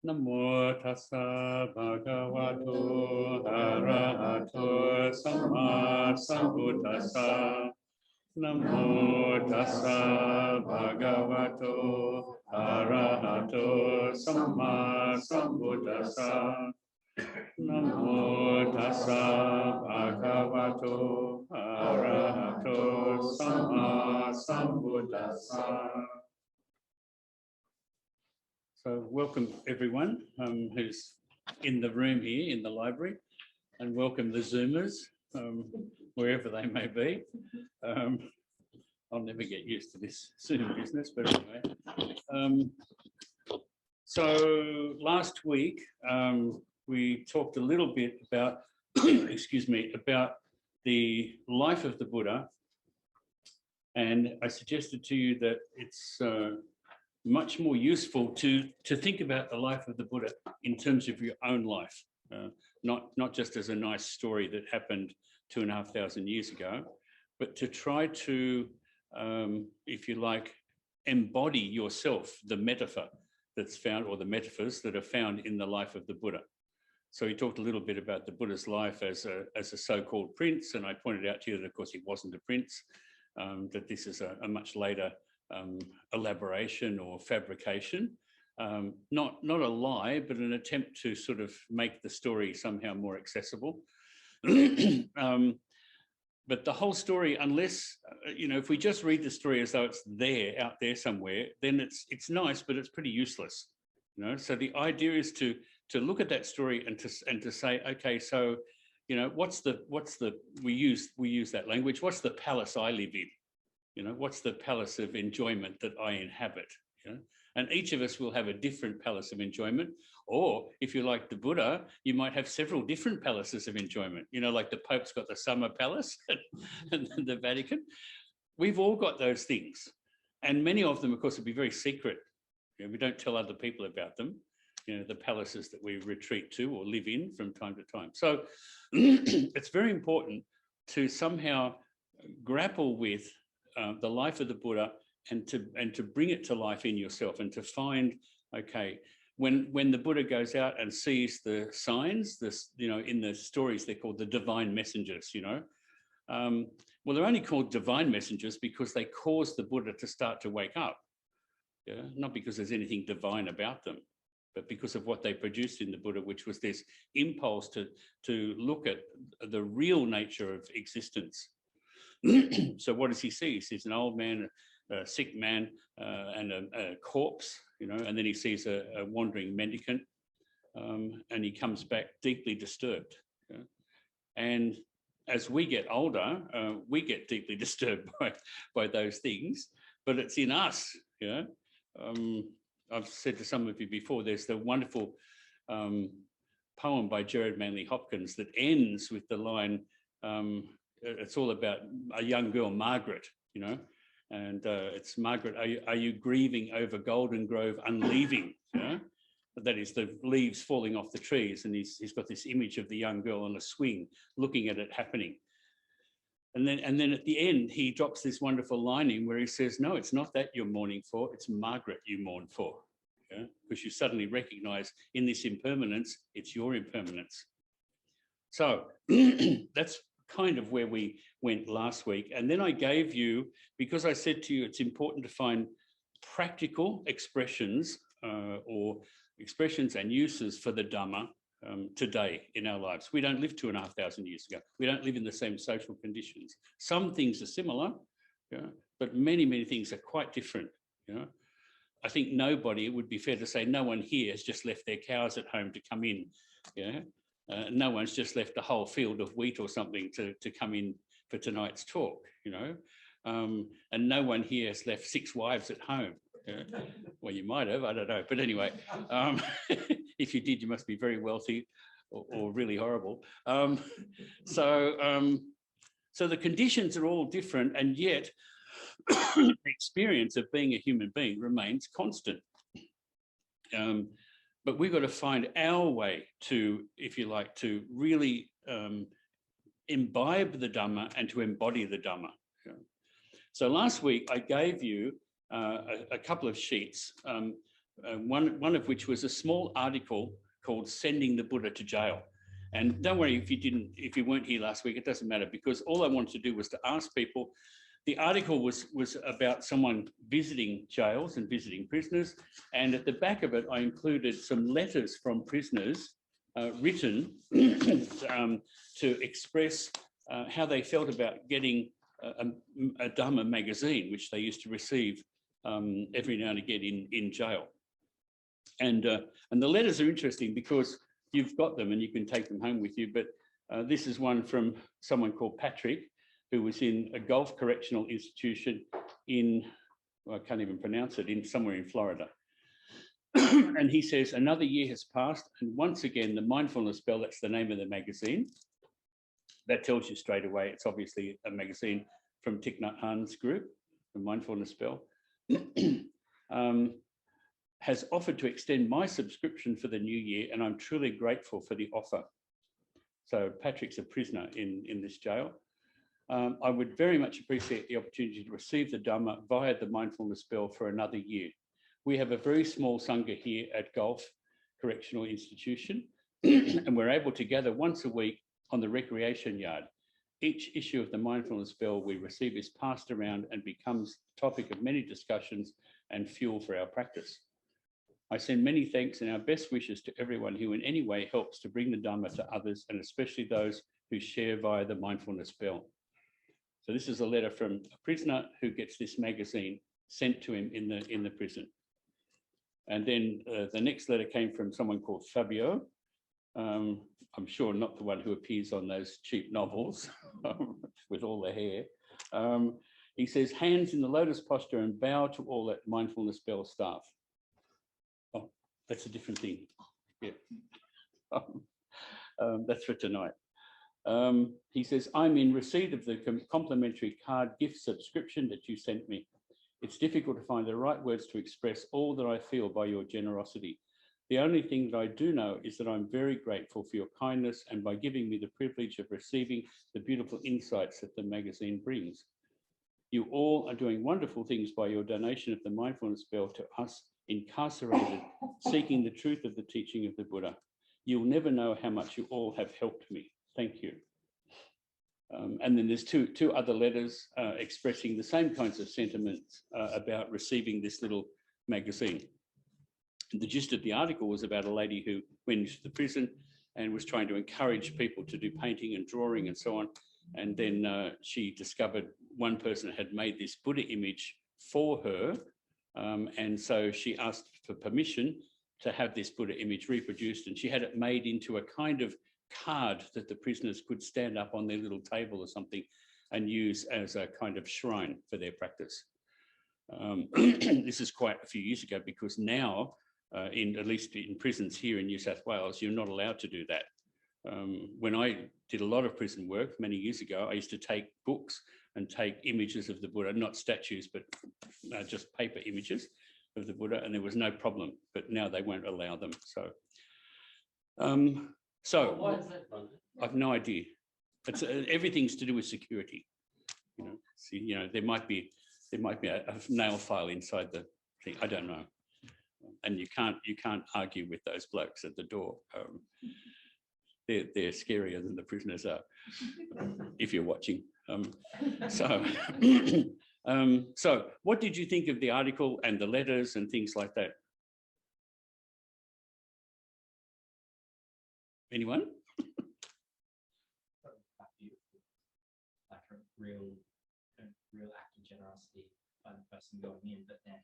Namo tassa bhagavato arahato samma sambuddhassa. Namo tassa bhagavato arahato samma sambuddhassa. Namo tassa bhagavato arahato samma sambuddhassa. So welcome everyone who's in the room here in the library, and welcome the Zoomers, wherever they may be. I'll never get used to this Zoom business, but anyway. So last week we talked a little bit about, excuse me, about the life of the Buddha, and I suggested to you that it's much more useful to think about the life of the Buddha in terms of your own life, not just as a nice story that happened 2,500 years ago, but to try to, if you like, embody yourself the metaphor that's found, or the metaphors that are found in the life of the Buddha. So he talked a little bit about the Buddha's life as a so-called prince, and I pointed out to you that, of course, he wasn't a prince, that this is a much later elaboration or fabrication, not a lie, but an attempt to sort of make the story somehow more accessible. But the whole story, unless, you know, if we just read the story as though it's there, out there somewhere, then it's nice, but it's pretty useless, you know. So the idea is to look at that story and to say, okay, so, you know, we use that language. What's the palace I live in? You know, what's the palace of enjoyment that I inhabit? You know? And each of us will have a different palace of enjoyment. Or if you're like the Buddha, you might have several different palaces of enjoyment. You know, like the Pope's got the summer palace and the Vatican. We've all got those things. And many of them, of course, will be very secret. You know, we don't tell other people about them, you know, the palaces that we retreat to or live in from time to time. So it's very important to somehow grapple with the life of the Buddha and to bring it to life in yourself, and to find, okay, when the Buddha goes out and sees the signs, this, you know, in the stories they're called the divine messengers, you know. Well, they're only called divine messengers because they cause the Buddha to start to wake up, yeah? Not because there's anything divine about them, but because of what they produced in the Buddha, which was this impulse to look at the real nature of existence. So what does he see? He sees an old man, a sick man, and a corpse, you know, and then he sees a wandering mendicant, and he comes back deeply disturbed. You know? And as we get older, we get deeply disturbed by those things, but it's in us, you know. I've said to some of you before, there's the wonderful poem by Gerard Manley Hopkins that ends with the line, it's all about a young girl, Margaret, you know, and it's Margaret, are you grieving over Golden Grove unleaving? You know? That is the leaves falling off the trees, and he's got this image of the young girl on a swing looking at it happening. And then at the end, he drops this wonderful line in where he says, no, it's not that you're mourning for, it's Margaret you mourn for. Yeah? Because you suddenly recognize in this impermanence, it's your impermanence. So that's kind of where we went last week. And then I gave you, because I said to you, it's important to find practical expressions or expressions and uses for the Dhamma today in our lives. We don't live 2,500 years ago. We don't live in the same social conditions. Some things are similar, yeah, but many, many things are quite different. You know? I think it would be fair to say no one here has just left their cows at home to come in. Yeah? No one's just left a whole field of wheat or something to come in for tonight's talk, you know. And no one here has left 6 wives at home. Well, you might have, I don't know. But anyway, if you did, you must be very wealthy or really horrible. So the conditions are all different, and yet the experience of being a human being remains constant. But we've got to find our way to, if you like, to really imbibe the Dhamma and to embody the Dhamma. Yeah. So last week I gave you a couple of sheets one of which was a small article called "Sending the Buddha to Jail." And don't worry if you weren't here last week, it doesn't matter, because all I wanted to do was to ask people. The article was about someone visiting jails and visiting prisoners, and at the back of it, I included some letters from prisoners written to express how they felt about getting a Dhamma magazine, which they used to receive every now and again in jail. And the letters are interesting because you've got them and you can take them home with you. But this is one from someone called Patrick, who was in a Gulf Correctional Institution in, well, I can't even pronounce it, in somewhere in Florida. And he says, another year has passed, and once again, the Mindfulness Bell, that's the name of the magazine, that tells you straight away, it's obviously a magazine from Thich Nhat Hanh's group, the Mindfulness Bell, has offered to extend my subscription for the new year, and I'm truly grateful for the offer. So Patrick's a prisoner in this jail. I would very much appreciate the opportunity to receive the Dhamma via the Mindfulness Bell for another year. We have a very small Sangha here at Gulf Correctional Institution, and we're able to gather once a week on the recreation yard. Each issue of the Mindfulness Bell we receive is passed around and becomes the topic of many discussions and fuel for our practice. I send many thanks and our best wishes to everyone who in any way helps to bring the Dhamma to others, and especially those who share via the Mindfulness Bell. So this is a letter from a prisoner who gets this magazine sent to him in the prison. And then the next letter came from someone called Fabio. I'm sure not the one who appears on those cheap novels with all the hair. He says, hands in the lotus posture and bow to all that Mindfulness Bell staff. Oh, that's a different thing. Yeah. That's for tonight. He says, I'm in receipt of the complimentary card gift subscription that you sent me. It's difficult to find the right words to express all that I feel by your generosity. The only thing that I do know is that I'm very grateful for your kindness and by giving me the privilege of receiving the beautiful insights that the magazine brings. You all are doing wonderful things by your donation of the Mindfulness Bell to us incarcerated, seeking the truth of the teaching of the Buddha. You'll never know how much you all have helped me. Thank you. And then there's two other letters expressing the same kinds of sentiments about receiving this little magazine. The gist of the article was about a lady who went into the prison and was trying to encourage people to do painting and drawing and so on. And then she discovered one person had made this Buddha image for her. And so she asked for permission to have this Buddha image reproduced, and she had it made into a kind of card that the prisoners could stand up on their little table or something and use as a kind of shrine for their practice. This is quite a few years ago, because now, at least in prisons here in New South Wales, you're not allowed to do that. When I did a lot of prison work many years ago, I used to take books and take images of the Buddha, not statues, but just paper images of the Buddha, and there was no problem. But now they won't allow them. So why is that, Bhante? I've no idea. It's everything's to do with security. There might be a nail file inside the thing. I don't know, and you can't argue with those blokes at the door. They're scarier than the prisoners are, if you're watching. So what did you think of the article and the letters and things like that? Anyone? Like a real act of generosity by the person going in, but then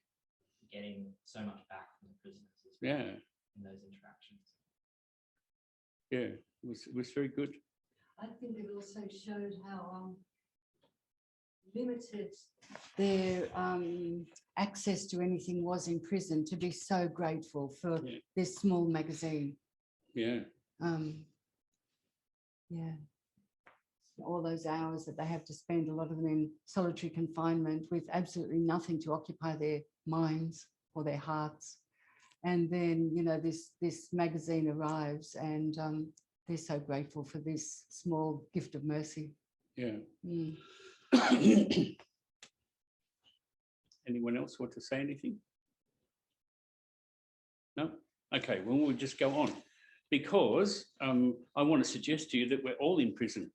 getting so much back from the prisoners as well. Yeah. In those interactions. Yeah, it was very good. I think it also showed how limited their access to anything was in prison, to be so grateful for this small magazine. Yeah. Yeah. All those hours that they have to spend, a lot of them in solitary confinement with absolutely nothing to occupy their minds or their hearts. And then, this magazine arrives, and they're so grateful for this small gift of mercy. Yeah. Anyone else want to say anything? No? Okay, well, we'll just go on. Because I want to suggest to you that we're all in prison.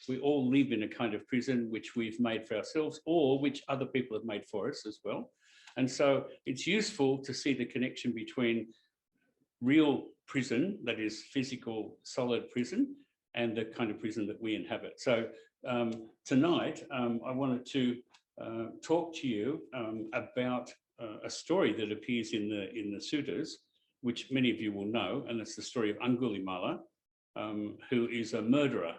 We all live in a kind of prison which we've made for ourselves or which other people have made for us as well. And so it's useful to see the connection between real prison, that is physical, solid prison, and the kind of prison that we inhabit. So tonight, I wanted to talk to you about a story that appears in the suttas, which many of you will know, and it's the story of Angulimala, who is a murderer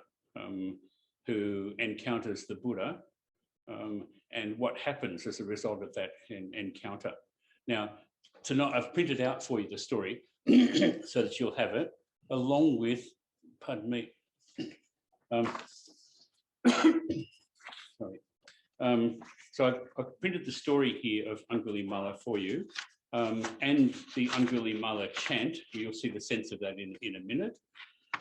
who encounters the Buddha, and what happens as a result of that encounter. Now, tonight I've printed out for you the story so that you'll have it, along with, pardon me, sorry. So I've printed the story here of Angulimala for you, and the Angulimala chant. You'll see the sense of that in a minute.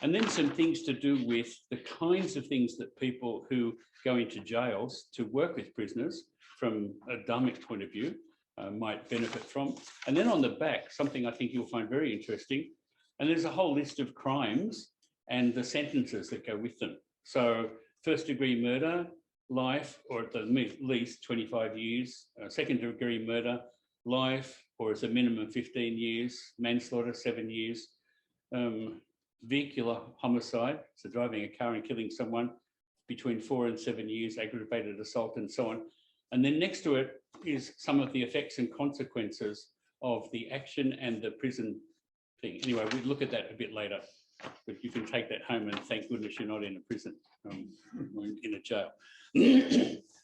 And then some things to do with the kinds of things that people who go into jails to work with prisoners from a Dhammic point of view might benefit from. And then on the back, something I think you'll find very interesting. And there's a whole list of crimes and the sentences that go with them. So first-degree murder, life, or at the least 25 years. Second-degree murder, life, or as a minimum 15 years. Manslaughter, 7 years. Vehicular homicide, so driving a car and killing someone, between 4 and 7 years. Aggravated assault, and so on. And then next to it is some of the effects and consequences of the action and the prison thing. Anyway, we'll look at that a bit later, but you can take that home and thank goodness you're not in a prison, or in a jail.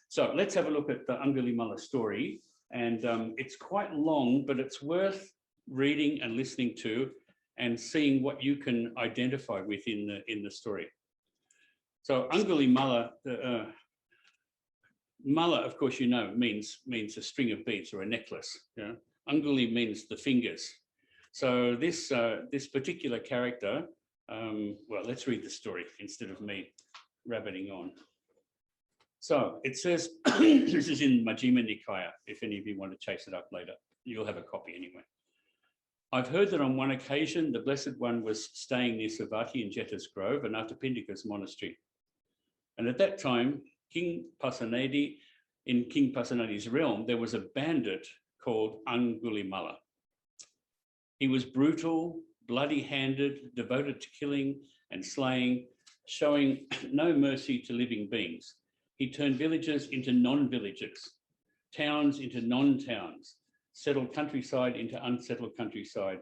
So let's have a look at the Angulimala story. And it's quite long, but it's worth reading and listening to and seeing what you can identify with in the story. So Angulimala, Mala, of course, you know, means a string of beads or a necklace. You know? Anguli means the fingers. So this particular character, well, let's read the story instead of me rabbiting on. So it says, this is in Majjhima Nikaya, if any of you want to chase it up later. You'll have a copy anyway. I've heard that on one occasion, the Blessed One was staying near Savatthi in Jeta's Grove, Anathapindika's monastery. And at that time, in King Pasenadi's realm, there was a bandit called Angulimala. He was brutal, bloody-handed, devoted to killing and slaying, showing no mercy to living beings. He turned villages into non-villages, towns into non-towns, settled countryside into unsettled countryside.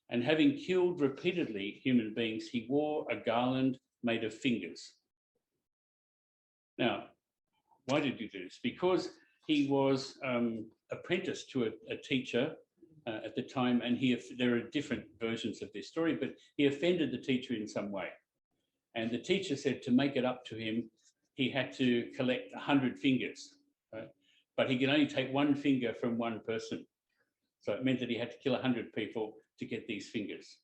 And having killed repeatedly human beings, he wore a garland made of fingers. Now, why did he do this? Because he was apprenticed to a teacher at the time, and there are different versions of this story, but he offended the teacher in some way. And the teacher said to make it up to him, he had to collect 100 fingers, right? But he could only take one finger from one person. So it meant that he had to kill 100 people to get these fingers.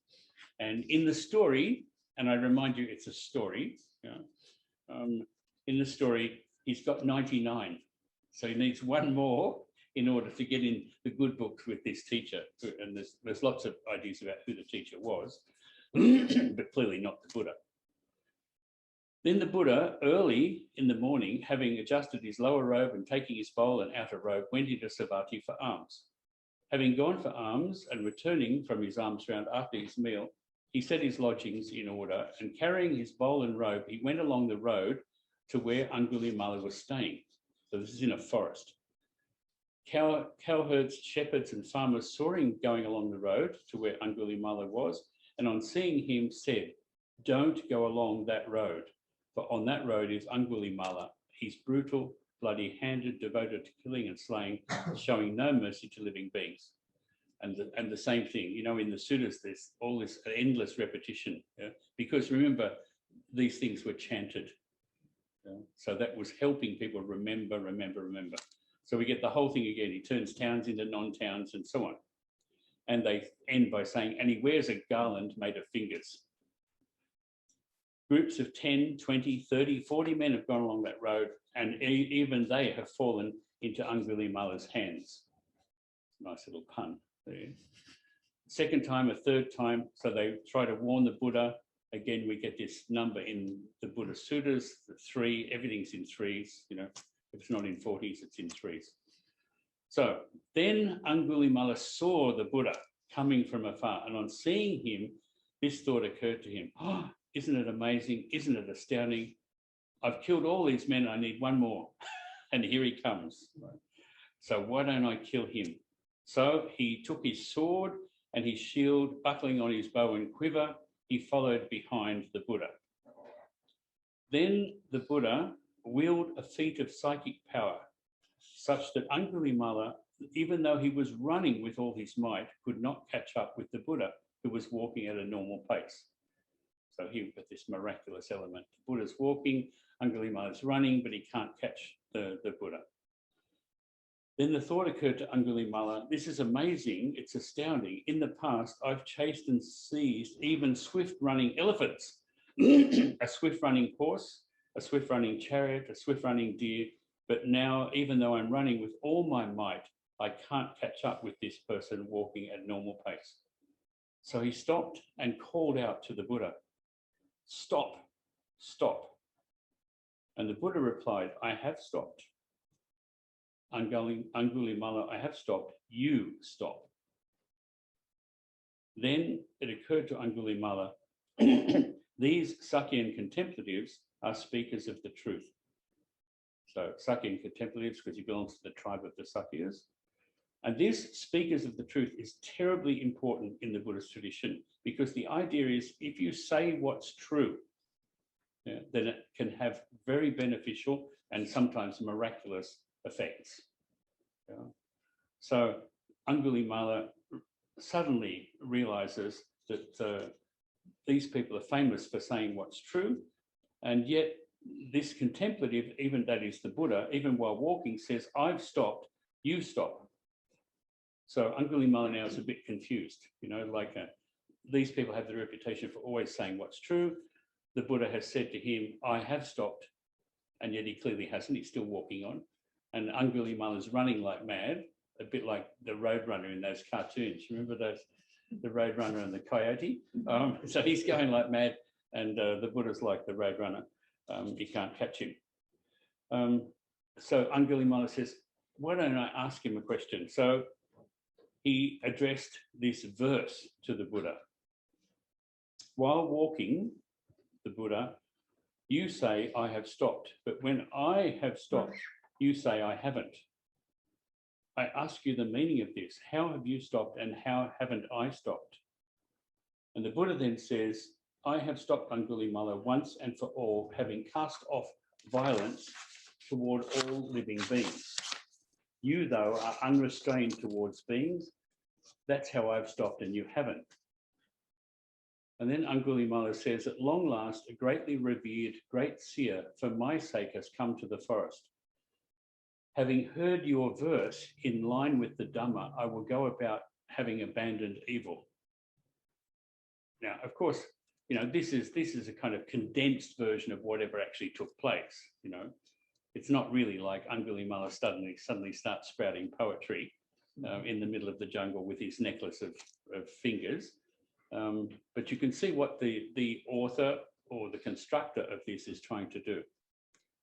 And in the story, and I remind you, it's a story, you know, in the story, he's got 99. So he needs one more in order to get in the good books with this teacher. And there's lots of ideas about who the teacher was, but clearly not the Buddha. Then the Buddha, early in the morning, having adjusted his lower robe and taking his bowl and outer robe, went into Savatthi for alms. Having gone for alms and returning from his alms round after his meal, he set his lodgings in order, and carrying his bowl and robe, he went along the road to where Angulimala was staying. So this is in a forest. Cowherds, shepherds and farmers saw him going along the road to where Angulimala was, and on seeing him said, "Don't go along that road, for on that road is Angulimala. He's brutal, bloody-handed, devoted to killing and slaying, showing no mercy to living beings." And the same thing, you know, in the suttas, there's all this endless repetition, yeah? Because remember, these things were chanted. Yeah? So that was helping people remember. So we get the whole thing again. He turns towns into non-towns and so on. And they end by saying, and he wears a garland made of fingers. Groups of 10, 20, 30, 40 men have gone along that road, and even they have fallen into Angulimala's hands. Nice little pun there. Second time, a third time. So they try to warn the Buddha. Again, we get this number in the Buddha Suttas, the 3, everything's in 3s, you know, if it's not in 40s, it's in 3s. So then Angulimala saw the Buddha coming from afar, and on seeing him, this thought occurred to him, oh, isn't it amazing? Isn't it astounding? I've killed all these men, I need one more, and here he comes. So why don't I kill him? So he took his sword and his shield, buckling on his bow and quiver, he followed behind the Buddha. Then the Buddha wielded a feat of psychic power, such that Angulimala, even though he was running with all his might, could not catch up with the Buddha, who was walking at a normal pace. So here we've got this miraculous element. The Buddha's walking, Angulimala's running, but he can't catch the Buddha. Then the thought occurred to Angulimala, this is amazing, it's astounding. In the past, I've chased and seized even swift-running elephants, a swift-running horse, a swift-running chariot, a swift-running deer, but now, even though I'm running with all my might, I can't catch up with this person walking at normal pace. So he stopped and called out to the Buddha, stop, stop. And the Buddha replied, I have stopped. Angulimala, I have stopped, you stop. Then it occurred to Angulimala, these Sakyan contemplatives are speakers of the truth. So Sakyan contemplatives, because he belongs to the tribe of the Sakyas. And this speakers of the truth is terribly important in the Buddhist tradition, because the idea is if you say what's true, then it can have very beneficial and sometimes miraculous effects. So Angulimala suddenly realizes that these people are famous for saying what's true, and yet this contemplative, even that is the Buddha, even while walking says, I've stopped, you stop. So Angulimala now is a bit confused, you know, like these people have the reputation for always saying what's true. The Buddha has said to him, I have stopped, and yet he clearly hasn't, he's still walking on. And Angulimala is running like mad, a bit like the Roadrunner in those cartoons. Remember those, the Roadrunner and the Coyote? So he's going like mad, and the Buddha's like the Roadrunner. You can't catch him. So Angulimala says, why don't I ask him a question? So he addressed this verse to the Buddha. While walking, the Buddha, you say, I have stopped, but when I have stopped, you say, I haven't. I ask you the meaning of this. How have you stopped and how haven't I stopped? And the Buddha then says, I have stopped Angulimala once and for all, having cast off violence toward all living beings. You, though, are unrestrained towards beings. That's how I've stopped and you haven't. And then Angulimala says, at long last, a greatly revered great seer for my sake has come to the forest. Having heard your verse in line with the Dhamma, I will go about having abandoned evil. Now, of course, you know, this is a kind of condensed version of whatever actually took place. You know, it's not really like Angulimala suddenly starts spouting poetry in the middle of the jungle with his necklace of fingers. But you can see what the author or the constructor of this is trying to do.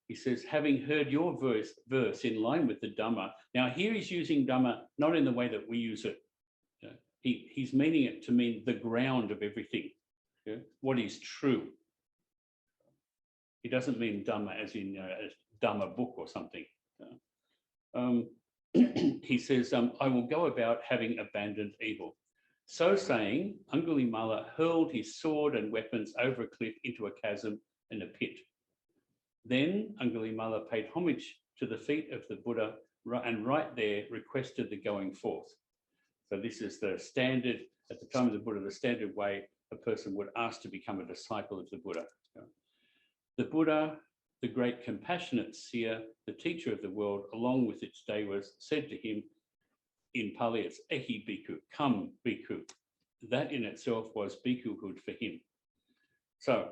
He says, having heard your verse in line with the Dhamma. Now here he's using Dhamma not in the way that we use it. He's meaning it to mean the ground of everything, what is true. He doesn't mean Dhamma as in a Dhamma book or something. He says, I will go about having abandoned evil. So saying, Angulimala hurled his sword and weapons over a cliff into a chasm and a pit. Then Angulimala paid homage to the feet of the Buddha and right there requested the going forth. So this is the standard, at the time of the Buddha, the standard way a person would ask to become a disciple of the Buddha. The Buddha, the great compassionate seer, the teacher of the world, along with its devas, said to him, in Pali it's Ehi Bhikkhu, come Bhikkhu. That in itself was Bhikkhuhood for him. So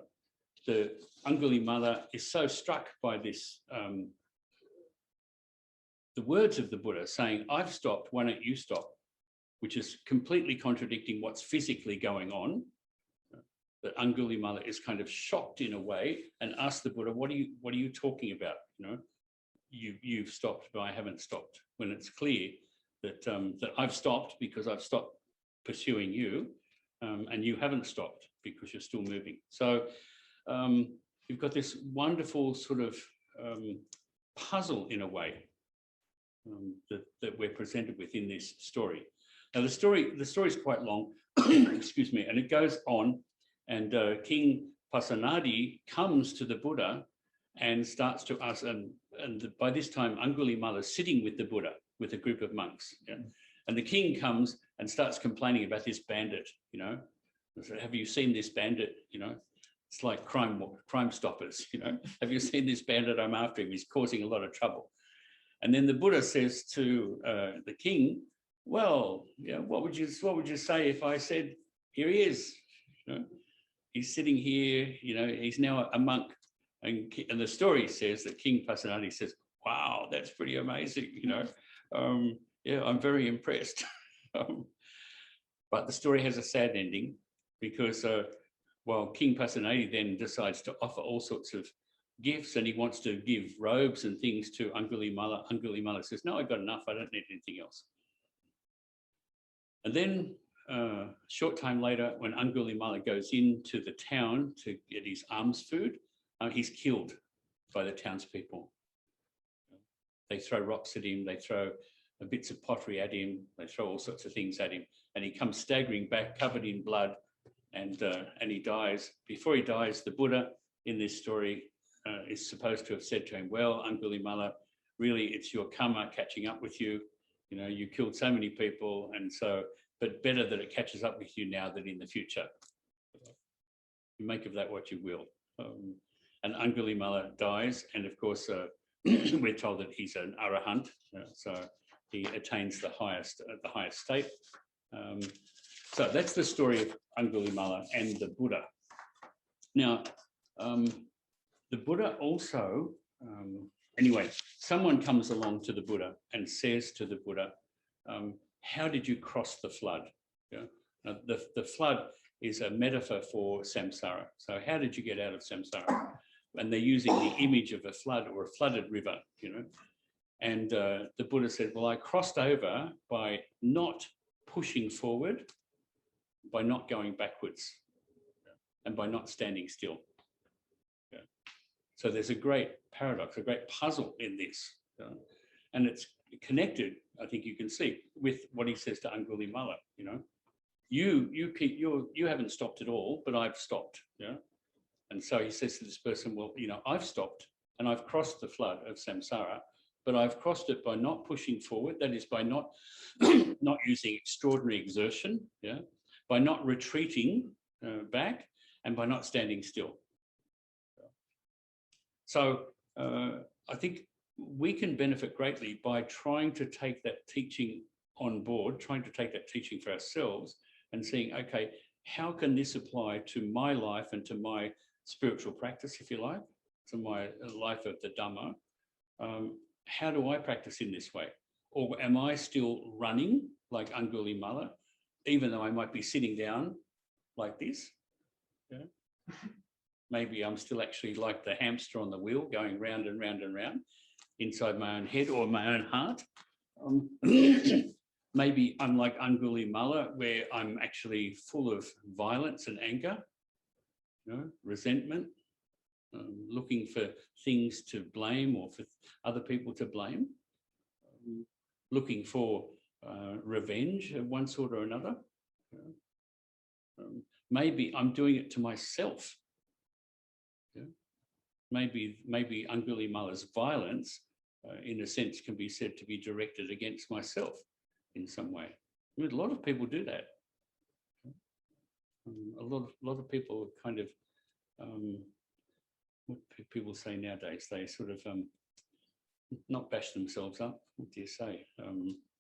the Angulimala is so struck by this, the words of the Buddha saying, I've stopped, why don't you stop? which is completely contradicting what's physically going on. That Angulimala is kind of shocked in a way and asks the Buddha, what are you talking about? You know, you've stopped, but I haven't stopped. When it's clear that that I've stopped because I've stopped pursuing you, and you haven't stopped because you're still moving. So you've got this wonderful sort of puzzle in a way that we're presented with in this story. Now the story is quite long, excuse me, and it goes on. And King Pasenadi comes to the Buddha and starts to ask, and by this time Angulimala is sitting with the Buddha with a group of monks. Yeah? And the king comes and starts complaining about this bandit, you know. So, have you seen this bandit? You know, it's like crime stoppers, you know. Have you seen this bandit? I'm after him. He's causing a lot of trouble. And then the Buddha says to the king, well, yeah, what would you say if I said, here he is, you know? He's sitting here, you know, he's now a monk. And the story says that King Pasenadi says, wow, that's pretty amazing, you know. Yeah, I'm very impressed. But the story has a sad ending because, well, King Pasenadi then decides to offer all sorts of gifts and he wants to give robes and things to Angulimala. Angulimala says, no, I've got enough. I don't need anything else. And then a short time later, when Angulimala goes into the town to get his alms food, he's killed by the townspeople. They throw rocks at him, they throw bits of pottery at him, they throw all sorts of things at him, and he comes staggering back, covered in blood, and he dies. Before he dies, the Buddha in this story is supposed to have said to him, well, Angulimala, really, it's your karma catching up with you. You know, you killed so many people, and so, but better that it catches up with you now than in the future. You make of that what you will. And Angulimala dies, and of course, we're told that he's an arahant, so he attains the highest state. So that's the story of Angulimala and the Buddha. Now, the Buddha also, anyway, someone comes along to the Buddha and says to the Buddha, how did you cross the flood? Yeah? Now, the flood is a metaphor for samsara. So how did you get out of samsara? And they're using the image of a flood or a flooded river, you know. And the Buddha said, well, I crossed over by not pushing forward, by not going backwards, and by not standing still. Yeah. So there's a great paradox, a great puzzle in this. And it's connected, I think you can see, with what he says to Angulimala, you know. You haven't stopped at all, but I've stopped. Yeah. And so he says to this person, well, you know, I've stopped and I've crossed the flood of samsara, but I've crossed it by not pushing forward. That is by not, not using extraordinary exertion, yeah, by not retreating back, and by not standing still. So I think we can benefit greatly by trying to take that teaching on board, trying to take that teaching for ourselves and seeing, okay, how can this apply to my life and to my spiritual practice, if you like, to my life of the Dhamma? How do I practice in this way? Or am I still running like Angulimala, even though I might be sitting down like this? Yeah. Maybe I'm still actually like the hamster on the wheel going round and round and round inside my own head or my own heart. Maybe I'm like Angulimala, where I'm actually full of violence and anger, you know, resentment, looking for things to blame or for other people to blame, looking for revenge of one sort or another. Maybe I'm doing it to myself. Yeah? Maybe Angulimala's violence, in a sense, can be said to be directed against myself in some way. I mean, a lot of people do that. A lot of people kind of, what people say nowadays, they sort of not bash themselves up. What do you say?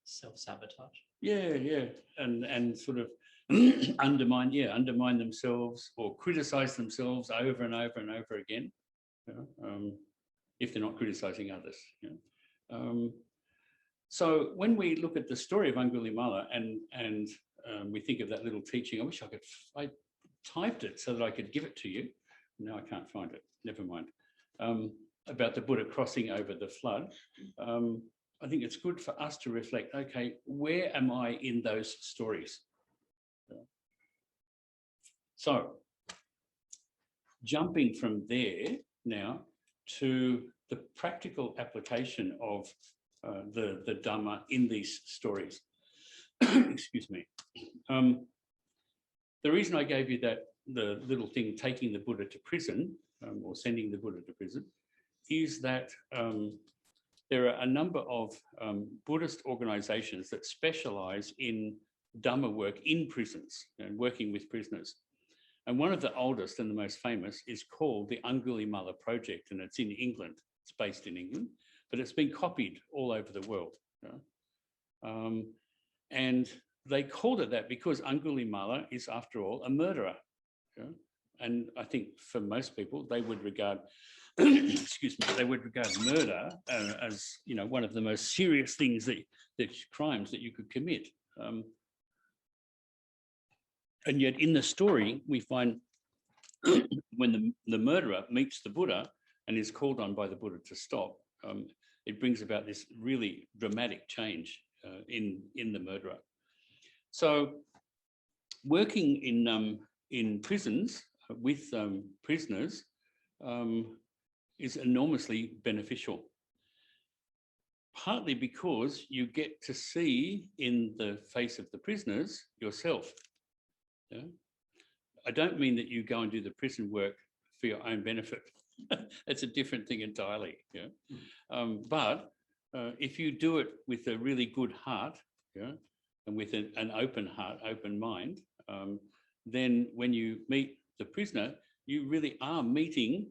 Self-sabotage. Yeah, and sort of undermine themselves or criticize themselves over and over and over again, you know, if they're not criticizing others. You know. So when we look at the story of Angulimala and we think of that little teaching, I wish I typed it so that I could give it to you. Now I can't find it, never mind. About the Buddha crossing over the flood. I think it's good for us to reflect, okay, where am I in those stories? So jumping from there now to the practical application of the Dhamma in these stories. Excuse me. The reason I gave you the little thing, taking the Buddha to prison, or sending the Buddha to prison, is that there are a number of Buddhist organizations that specialize in Dhamma work in prisons and working with prisoners. And one of the oldest and the most famous is called the Angulimala Project, and it's in England. It's based in England, but it's been copied all over the world. And they called it that because Angulimala is, after all, a murderer. And I think for most people, they would regard, excuse me, they would regard murder as, you know, one of the most serious things crimes that you could commit. And yet in the story, we find when the murderer meets the Buddha and is called on by the Buddha to stop, it brings about this really dramatic change in the murderer. So working in prisons with prisoners is enormously beneficial. Partly because you get to see in the face of the prisoners yourself. Yeah? I don't mean that you go and do the prison work for your own benefit. It's a different thing entirely. Yeah? But if you do it with a really good heart, yeah, and with an open heart, open mind, then when you meet the prisoner, you really are meeting,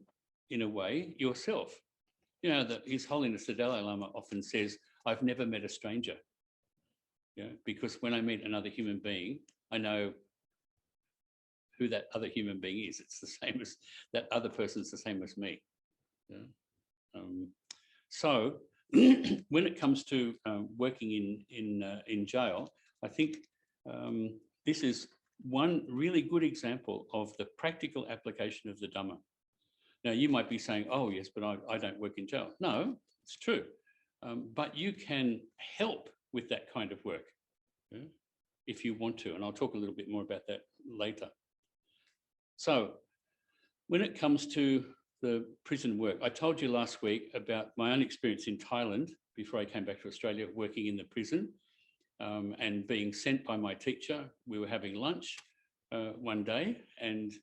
in a way, yourself. You know, that His Holiness the Dalai Lama often says, I've never met a stranger. Yeah? Because when I meet another human being, I know who that other human being is. It's the same as that other person's the same as me. Yeah? So when it comes to working in jail, I think this is one really good example of the practical application of the Dhamma. Now you might be saying, oh yes, but I don't work in jail. No, it's true. But you can help with that kind of work, yeah, if you want to. And I'll talk a little bit more about that later. So when it comes to the prison work, I told you last week about my own experience in Thailand before I came back to Australia, working in the prison and being sent by my teacher. We were having lunch one day, and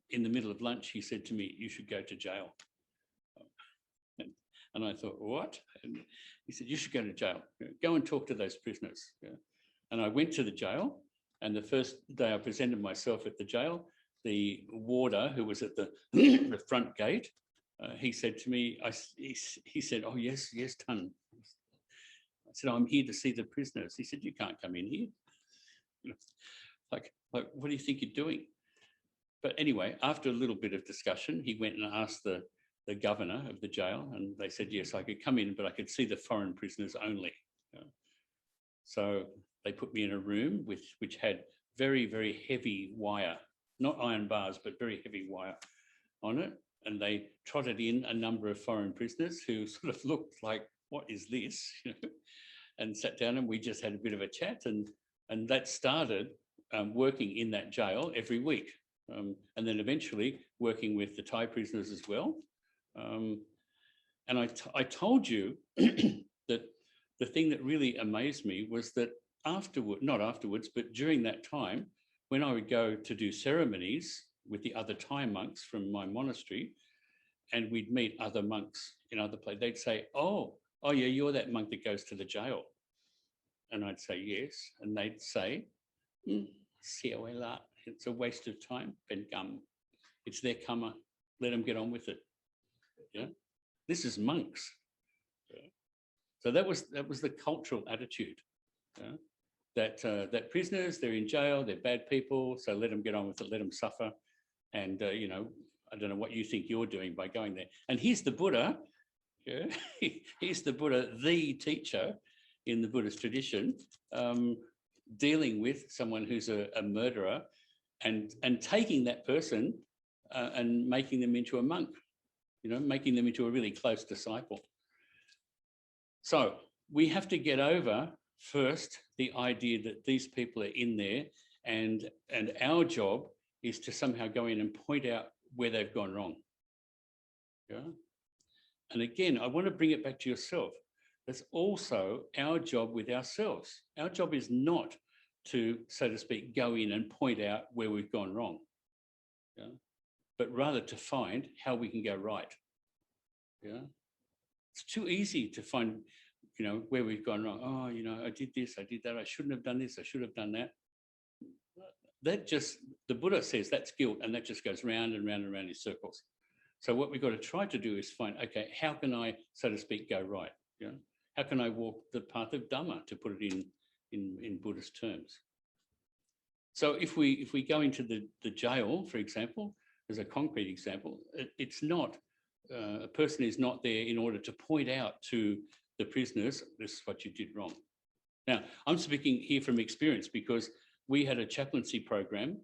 in the middle of lunch, he said to me, you should go to jail. And I thought, what? And he said, you should go to jail. Go and talk to those prisoners. Yeah. And I went to the jail, and the first day I presented myself at the jail, the warder who was at the, the front gate, he said to me, he said, oh, yes, Tan. I said, I'm here to see the prisoners. He said, you can't come in here. Like, what do you think you're doing? But anyway, after a little bit of discussion, he went and asked the governor of the jail, and they said, yes, I could come in, but I could see the foreign prisoners only. So they put me in a room which had very, very heavy wire, not iron bars, but very heavy wire on it. And they trotted in a number of foreign prisoners who sort of looked like, what is this? And sat down, and we just had a bit of a chat, and that started working in that jail every week. And then eventually working with the Thai prisoners as well. And I told you that the thing that really amazed me was that not afterwards, but during that time, when I would go to do ceremonies with the other Thai monks from my monastery, and we'd meet other monks in other places, they'd say, oh yeah, you're that monk that goes to the jail. And I'd say, yes. And they'd say, it's a waste of time, Ben Gum. It's their karma. Let them get on with it. Yeah, this is monks. Yeah. So that was the cultural attitude. Yeah? That prisoners, they're in jail, they're bad people, so let them get on with it, let them suffer. And you know, I don't know what you think you're doing by going there. And here's the Buddha. Yeah, here's the Buddha, the teacher, in the Buddhist tradition, dealing with someone who's a murderer and taking that person and making them into a monk, making them into a really close disciple. So we have to get over first the idea that these people are in there, and our job is to somehow go in and point out where they've gone wrong. Yeah. And again, I want to bring it back to yourself. That's also our job with ourselves. Our job is not to, so to speak, go in and point out where we've gone wrong, but rather to find how we can go right. Yeah. It's too easy to find, where we've gone wrong. Oh, I did this, I did that, I shouldn't have done this, I should have done that. That just, the Buddha says that's guilt, and that just goes round and round and round in circles. So what we've got to try to do is find, okay, how can I, so to speak, go right? How can I walk the path of Dhamma, to put it in Buddhist terms? So if we go into the jail, for example, as a concrete example, it's not, a person is not there in order to point out to the prisoners, this is what you did wrong. Now, I'm speaking here from experience, because we had a chaplaincy program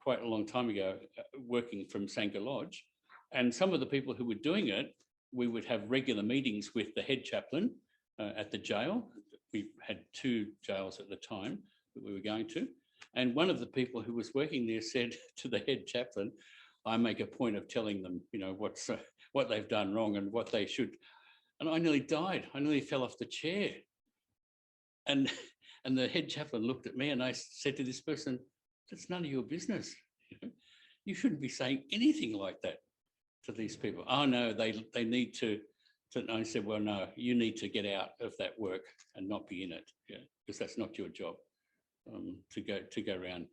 quite a long time ago, working from Sangha Lodge, and some of the people who were doing it, we would have regular meetings with the head chaplain at the jail. We had 2 jails at the time that we were going to. And one of the people who was working there said to the head chaplain, I make a point of telling them, what they've done wrong and what they should. And I nearly died. I nearly fell off the chair. And the head chaplain looked at me, and I said to this person, that's none of your business. You shouldn't be saying anything like that to these people. Oh no, they need to. And I said, well, no, you need to get out of that work and not be in it, because that's not your job, to go around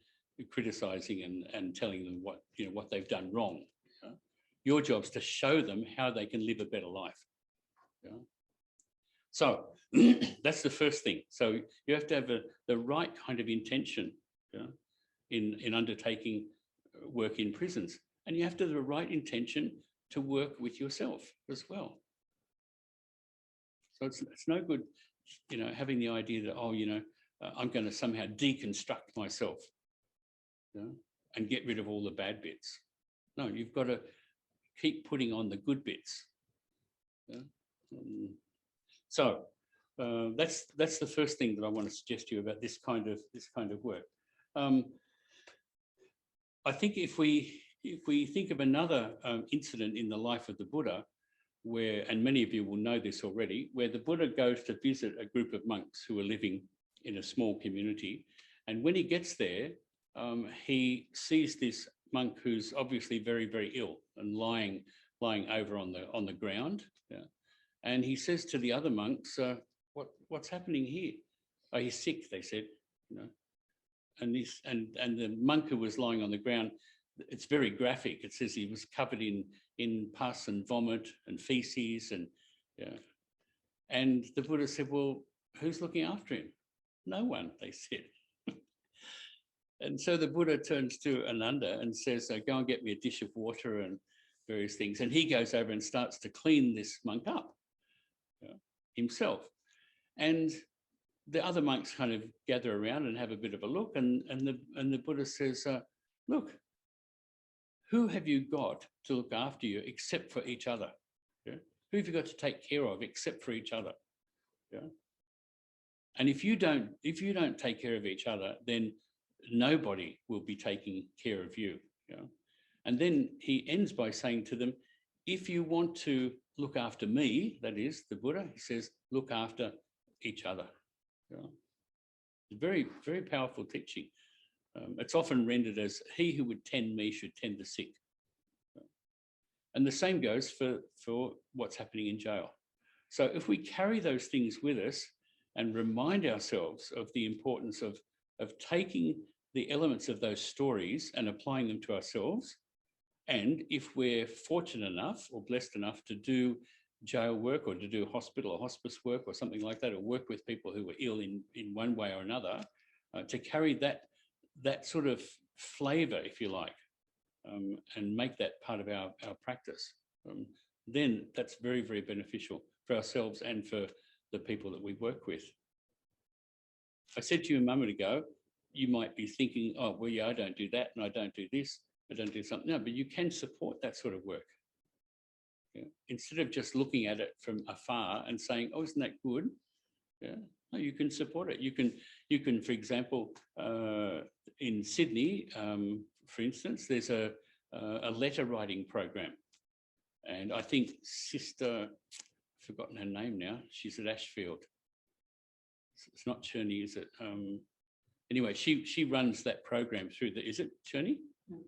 criticising and telling them what they've done wrong. Your job's to show them how they can live a better life. So that's the first thing. So you have to have the right kind of intention in undertaking work in prisons, and you have to have the right intention to work with yourself as well. So it's no good, having the idea that, I'm going to somehow deconstruct myself, and get rid of all the bad bits. No, you've got to keep putting on the good bits. So that's the first thing that I want to suggest to you about this kind of work. I think if we think of another incident in the life of the Buddha, where, and many of you will know this already, where the Buddha goes to visit a group of monks who are living in a small community, and when he gets there, he sees this monk who's obviously very, very ill and lying over on the ground. And he says to the other monks, what's happening here? Oh, he's sick, they said. And the monk who was lying on the ground, it's very graphic. It says he was covered in pus and vomit and feces, and the Buddha said, well, who's looking after him? No one, they said. And so the Buddha turns to Ananda and says, go and get me a dish of water and various things. And he goes over and starts to clean this monk up himself. And the other monks kind of gather around and have a bit of a look. And the Buddha says, look, who have you got to look after you except for each other? Who have you got to take care of except for each other? And if you don't take care of each other, then nobody will be taking care of you. And then he ends by saying to them, if you want to look after me, that is the Buddha, he says, look after each other. Very, very powerful teaching. It's often rendered as, he who would tend me should tend the sick. And the same goes for what's happening in jail. So if we carry those things with us and remind ourselves of the importance of taking the elements of those stories and applying them to ourselves, and if we're fortunate enough or blessed enough to do jail work or to do hospital or hospice work or something like that, or work with people who are ill in one way or another, to carry that sort of flavour, if you like, and make that part of our practice, then that's very, very beneficial for ourselves and for the people that we work with. I said to you a moment ago, you might be thinking, oh, well, yeah, I don't do that, and I don't do this, I don't do something. No, but you can support that sort of work. Yeah. Instead of just looking at it from afar and saying, oh, isn't that good? Yeah. No, you can support it. You can, for example, in Sydney, for instance, there's a letter writing program. And I think Sister, I've forgotten her name now, she's at Ashfield. It's not Cherney, is it? Anyway, she runs that program through the, is it Cherney? No.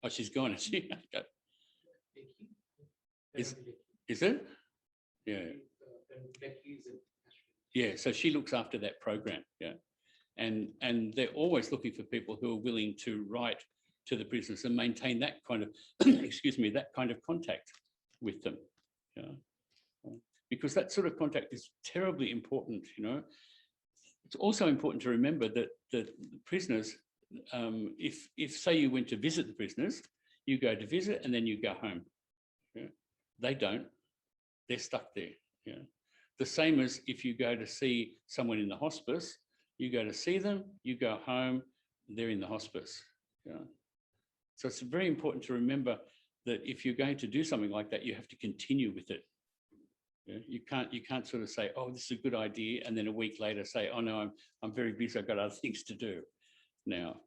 Oh, she's gone, is she? Is it? Yeah. Yeah, so she looks after that program, yeah. And they're always looking for people who are willing to write to the prisoners and maintain that kind of, excuse me, that kind of contact with them. Yeah. Because that sort of contact is terribly important, you know. It's also important to remember that the prisoners, if say you went to visit the prisoners, you go to visit and then you go home. Yeah. They don't, they're stuck there. Yeah. The same as if you go to see someone in the hospice, you go to see them, you go home, they're in the hospice. Yeah. So it's very important to remember that if you're going to do something like that, you have to continue with it. Yeah. You can't sort of say, oh, this is a good idea, and then a week later say, oh no, I'm very busy, I've got other things to do now.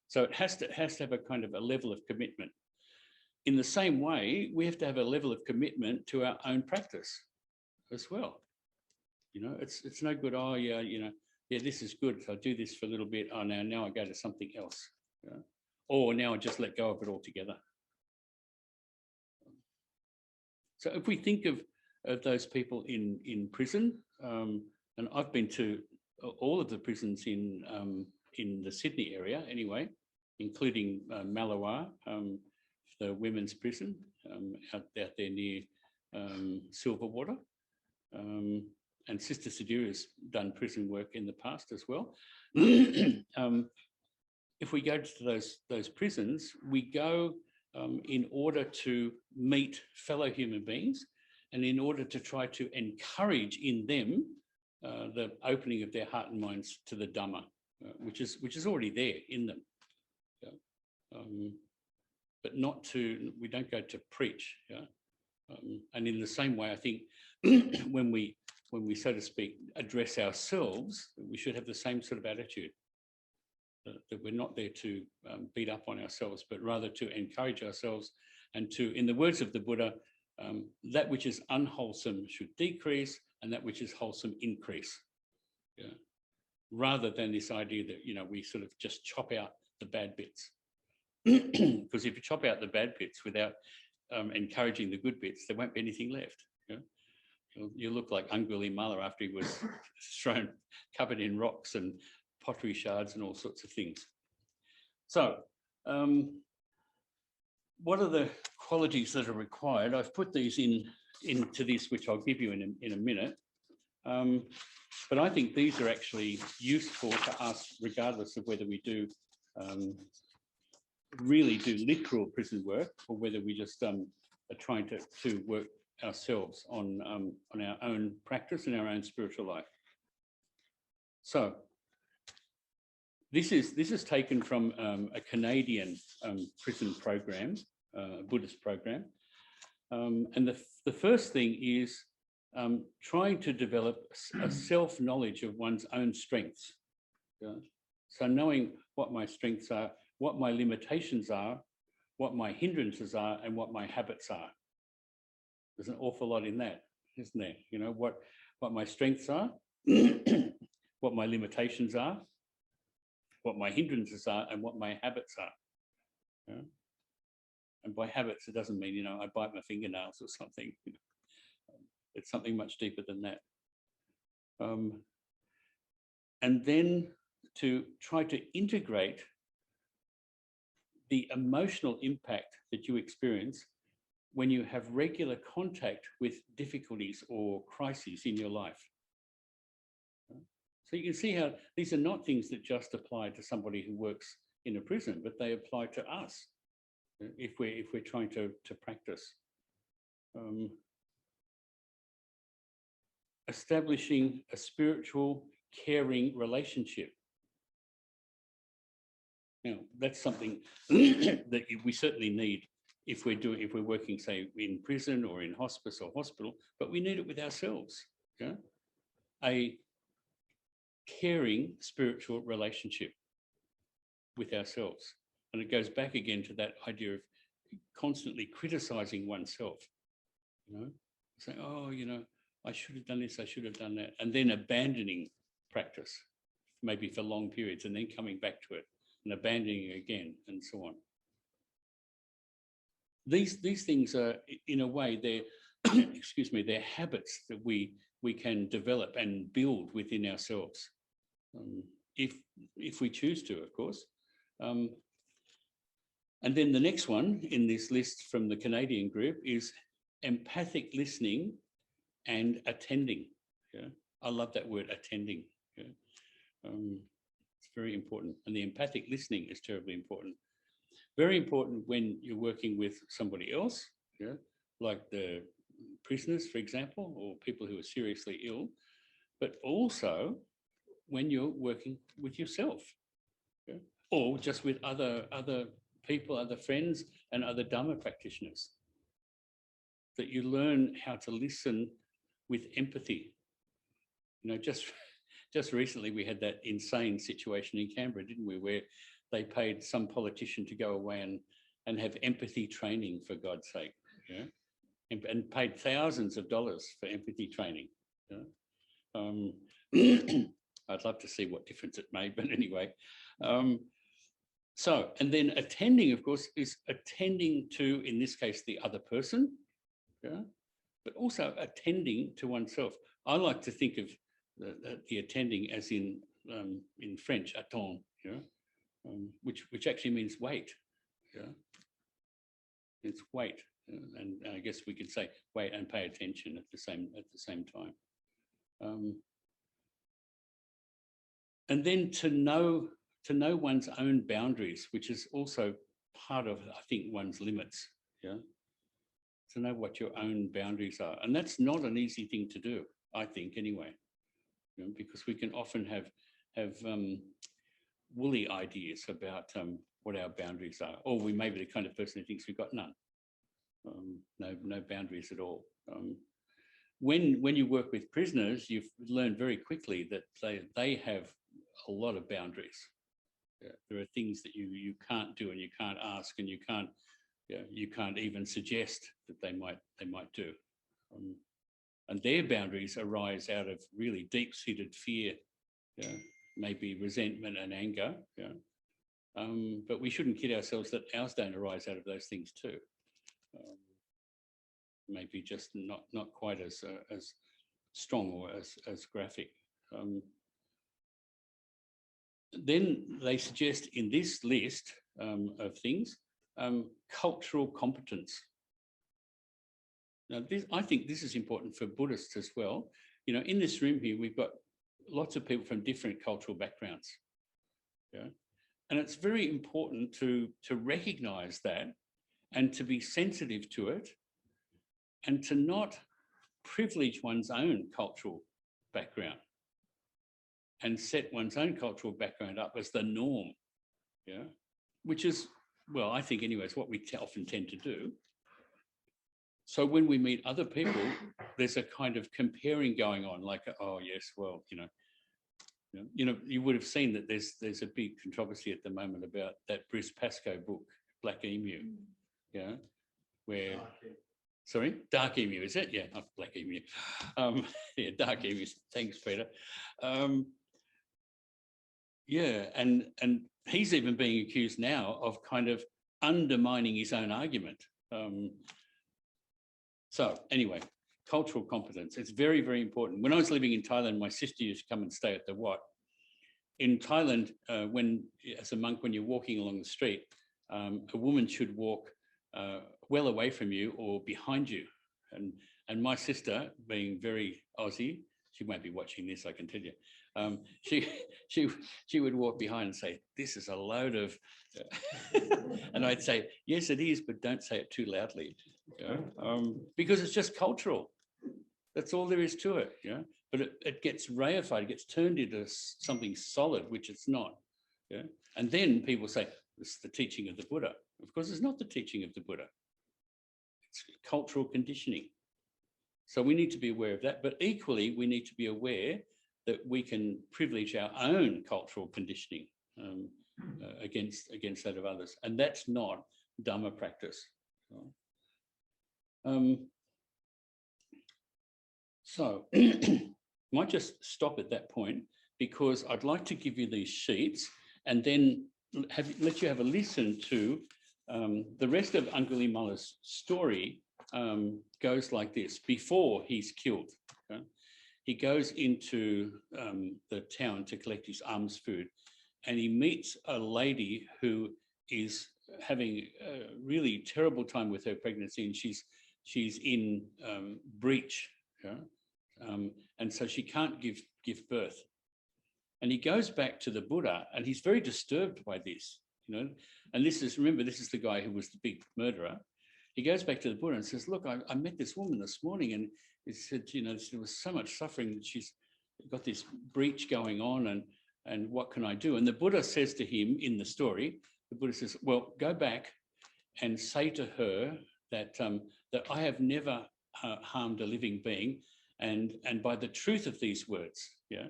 So it has to have a kind of a level of commitment. In the same way, we have to have a level of commitment to our own practice as well. You know, it's no good, oh yeah, you know, yeah, this is good, so I do this for a little bit, oh now I go to something else. Yeah. Or now I just let go of it altogether. So if we think of those people in prison, and I've been to all of the prisons in the Sydney area anyway, including Malawa, the women's prison out there near Silverwater. And Sister Sadira's done prison work in the past as well. If we go to those prisons, we go in order to meet fellow human beings and in order to try to encourage in them the opening of their heart and minds to the Dhamma, which is already there in them. Yeah. But we don't go to preach. Yeah. And in the same way, I think when we, so to speak, address ourselves, we should have the same sort of attitude. That we're not there to beat up on ourselves, but rather to encourage ourselves and to, in the words of the Buddha, that which is unwholesome should decrease and that which is wholesome increase. Yeah. Rather than this idea that, you know, we sort of just chop out the bad bits. Because if you chop out the bad bits without encouraging the good bits, there won't be anything left. Yeah? You look like Angulimala after he was thrown, covered in rocks and pottery shards and all sorts of things. So, what are the qualities that are required? I've put these into this, which I'll give you in a minute. But I think these are actually useful to us, regardless of whether we do really do literal prison work or whether we just are trying to work ourselves on our own practice and our own spiritual life. So this is taken from a Canadian prison program, Buddhist program, and the first thing is trying to develop a self-knowledge of one's own strengths. Yeah? So knowing what my strengths are, what my limitations are, what my hindrances are, and what my habits are. There's an awful lot in that, isn't there? You know, what my strengths are, what my limitations are, what my hindrances are, and what my habits are. Yeah? And by habits, it doesn't mean, you know, I bite my fingernails or something. You know? It's something much deeper than that. And then to try to integrate the emotional impact that you experience when you have regular contact with difficulties or crises in your life. So you can see how these are not things that just apply to somebody who works in a prison, but they apply to us if we're trying to practice. establishing a spiritual, caring relationship. Now, that's something that we certainly need if we're working, say, in prison or in hospice or hospital, but we need it with ourselves. Yeah? A caring spiritual relationship with ourselves. And it goes back again to that idea of constantly criticizing oneself, saying, oh, I should have done this, I should have done that, and then abandoning practice, maybe for long periods, and then coming back to it and abandoning it again, and so on. These things are, in a way, they're excuse me, they're habits that we can develop and build within ourselves, if we choose to, of course. And then the next one in this list from the Canadian group is empathic listening and attending. Yeah? I love that word, attending. Yeah? It's very important. And the empathic listening is terribly important. Very important when you're working with somebody else, yeah? Like the prisoners, for example, or people who are seriously ill, but also when you're working with yourself, yeah? Or just with other people, other friends, and other Dhamma practitioners. That you learn how to listen with empathy. Just recently we had that insane situation in Canberra, didn't we, where they paid some politician to go away and have empathy training, for God's sake, yeah? And paid thousands of dollars for empathy training. Yeah? I'd love to see what difference it made, but anyway. So, and then attending, of course, is attending to, in this case, the other person, yeah? But also attending to oneself. I like to think of the attending as in French, attend, yeah? Which actually means wait. Yeah? It's wait, and I guess we could say wait and pay attention at the same time. And then to know one's own boundaries, which is also part of, I think, one's limits. Yeah, to know what your own boundaries are, and that's not an easy thing to do, I think, anyway. Because we can often have woolly ideas about what our boundaries are, or we may be the kind of person who thinks we've got none, no boundaries at all. When you work with prisoners, you've learned very quickly that they have a lot of boundaries. Yeah, there are things that you can't do, and you can't ask, and you can't even suggest that they might do. And their boundaries arise out of really deep-seated fear, yeah, maybe resentment and anger. Yeah. But we shouldn't kid ourselves that ours don't arise out of those things too. Maybe just not quite as strong or as graphic. Then they suggest in this list of things, cultural competence. Now, I think this is important for Buddhists as well. In this room here, we've got lots of people from different cultural backgrounds. Yeah? And it's very important to recognize that and to be sensitive to it and to not privilege one's own cultural background and set one's own cultural background up as the norm, yeah, which is, well, I think anyway, it's what we often tend to do. So when we meet other people, there's a kind of comparing going on, like, oh yes, well, you would have seen that there's a big controversy at the moment about that Bruce Pascoe book, Black Emu, yeah, where. Sorry, Dark Emu, is it? Yeah, not Black Emu. Yeah, Dark Emu. Thanks, Peter. Yeah, and he's even being accused now of kind of undermining his own argument. So anyway, cultural competence. It's very, very important. When I was living in Thailand, my sister used to come and stay at the Wat. In Thailand, as a monk, when you're walking along the street, a woman should walk well away from you or behind you. And my sister, being very Aussie, she won't be watching this, I can tell you. She would walk behind and say, "This is a load of," and I'd say, "Yes, it is, but don't say it too loudly," because it's just cultural. That's all there is to it. but it gets reified, it gets turned into something solid, which it's not. Yeah? And then people say, this is the teaching of the Buddha. Of course, it's not the teaching of the Buddha. It's cultural conditioning. So we need to be aware of that, but equally, we need to be aware that we can privilege our own cultural conditioning against that of others. And that's not Dhamma practice. So might just stop at that point, because I'd like to give you these sheets and then let you have a listen to the rest of Angulimala's story. Goes like this. Before he's killed, okay, he goes into the town to collect his alms food, and he meets a lady who is having a really terrible time with her pregnancy, and she's in breach, okay? And so she can't give birth. And he goes back to the Buddha, and he's very disturbed by this, you know. And remember, this is the guy who was the big murderer. He goes back to the Buddha and says, look, I met this woman this morning, and it said, you know, there was so much suffering that she's got this breach going on, and what can I do? And the Buddha says to him in the story, the Buddha says, well, go back and say to her that I have never harmed a living being, and by the truth of these words, yeah,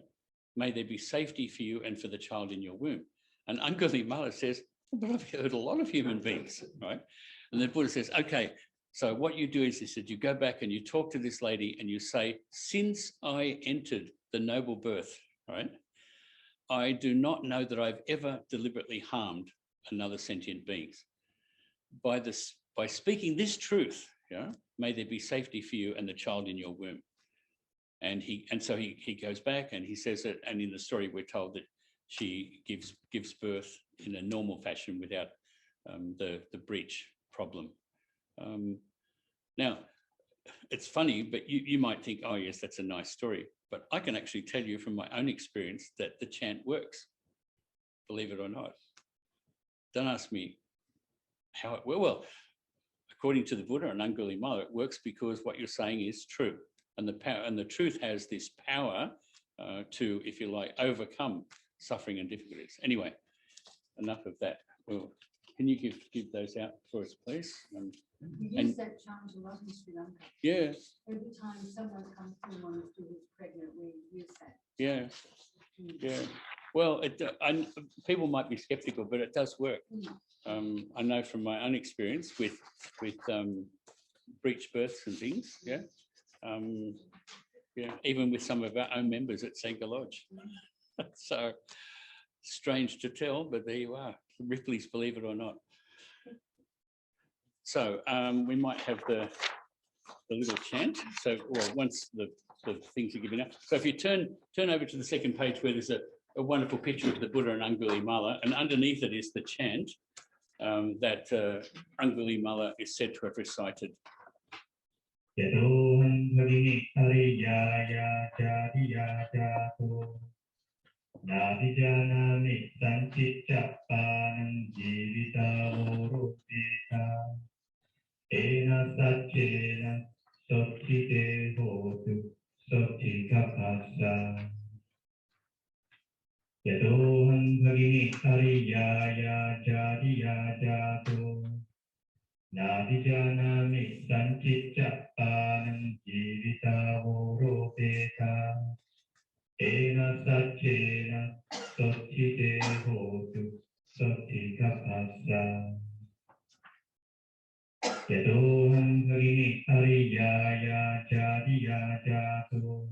may there be safety for you and for the child in your womb. And Angulimala says, but I've hurt a lot of human beings, right? And the Buddha says, okay, so what you do is, he said, you go back and you talk to this lady and you say, since I entered the noble birth, right, I do not know that I've ever deliberately harmed another sentient being. By speaking this truth, yeah, may there be safety for you and the child in your womb. And so he goes back and he says it, and in the story we're told that she gives birth in a normal fashion without the breach problem. Now, it's funny, but you might think, oh yes, that's a nice story. But I can actually tell you from my own experience that the chant works, believe it or not. Don't ask me how it will. Well, according to the Buddha and Angulimala, it works because what you're saying is true. And the truth has this power to, if you like, overcome suffering and difficulties. Anyway, enough of that. Well, can you give those out for us, please? We use that chant a lot in Sri Lanka. Yeah. Every time someone comes to one who's pregnant, we use that. Yeah. Yeah. Well, people might be skeptical, but it does work. I know from my own experience with breech births and things. Yeah. Yeah. Even with some of our own members at Sangha Lodge. So strange to tell, but there you are. Ripley's, believe it or not. So we might have the little chant. So, well, once the things are given out. So if you turn over to the second page where there's a wonderful picture of the Buddha and Angulimala, and underneath it is the chant that Angulimala is said to have recited. Nadijana mitsanchitta panam jivita vorupita ena satchena sottite hotu sottika passa yadoham bhagini ariyaya jadiya jato nadijana mitsanchitta panam jivita vorupita ena satchena sottite hotu sottika passa yadoham bhagini ariyaya jadiya jato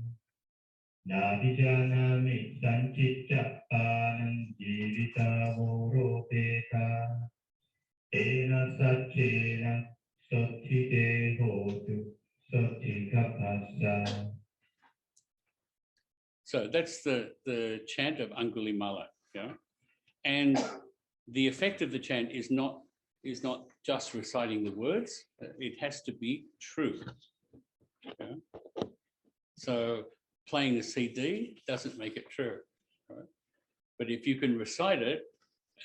nadijana mitsanchitta panam jivita vorupeta ena satchena sottite hotu sottika passa. So that's the chant of Angulimala, yeah? And the effect of the chant is not just reciting the words, it has to be true. Yeah? So playing the CD doesn't make it true, right? But if you can recite it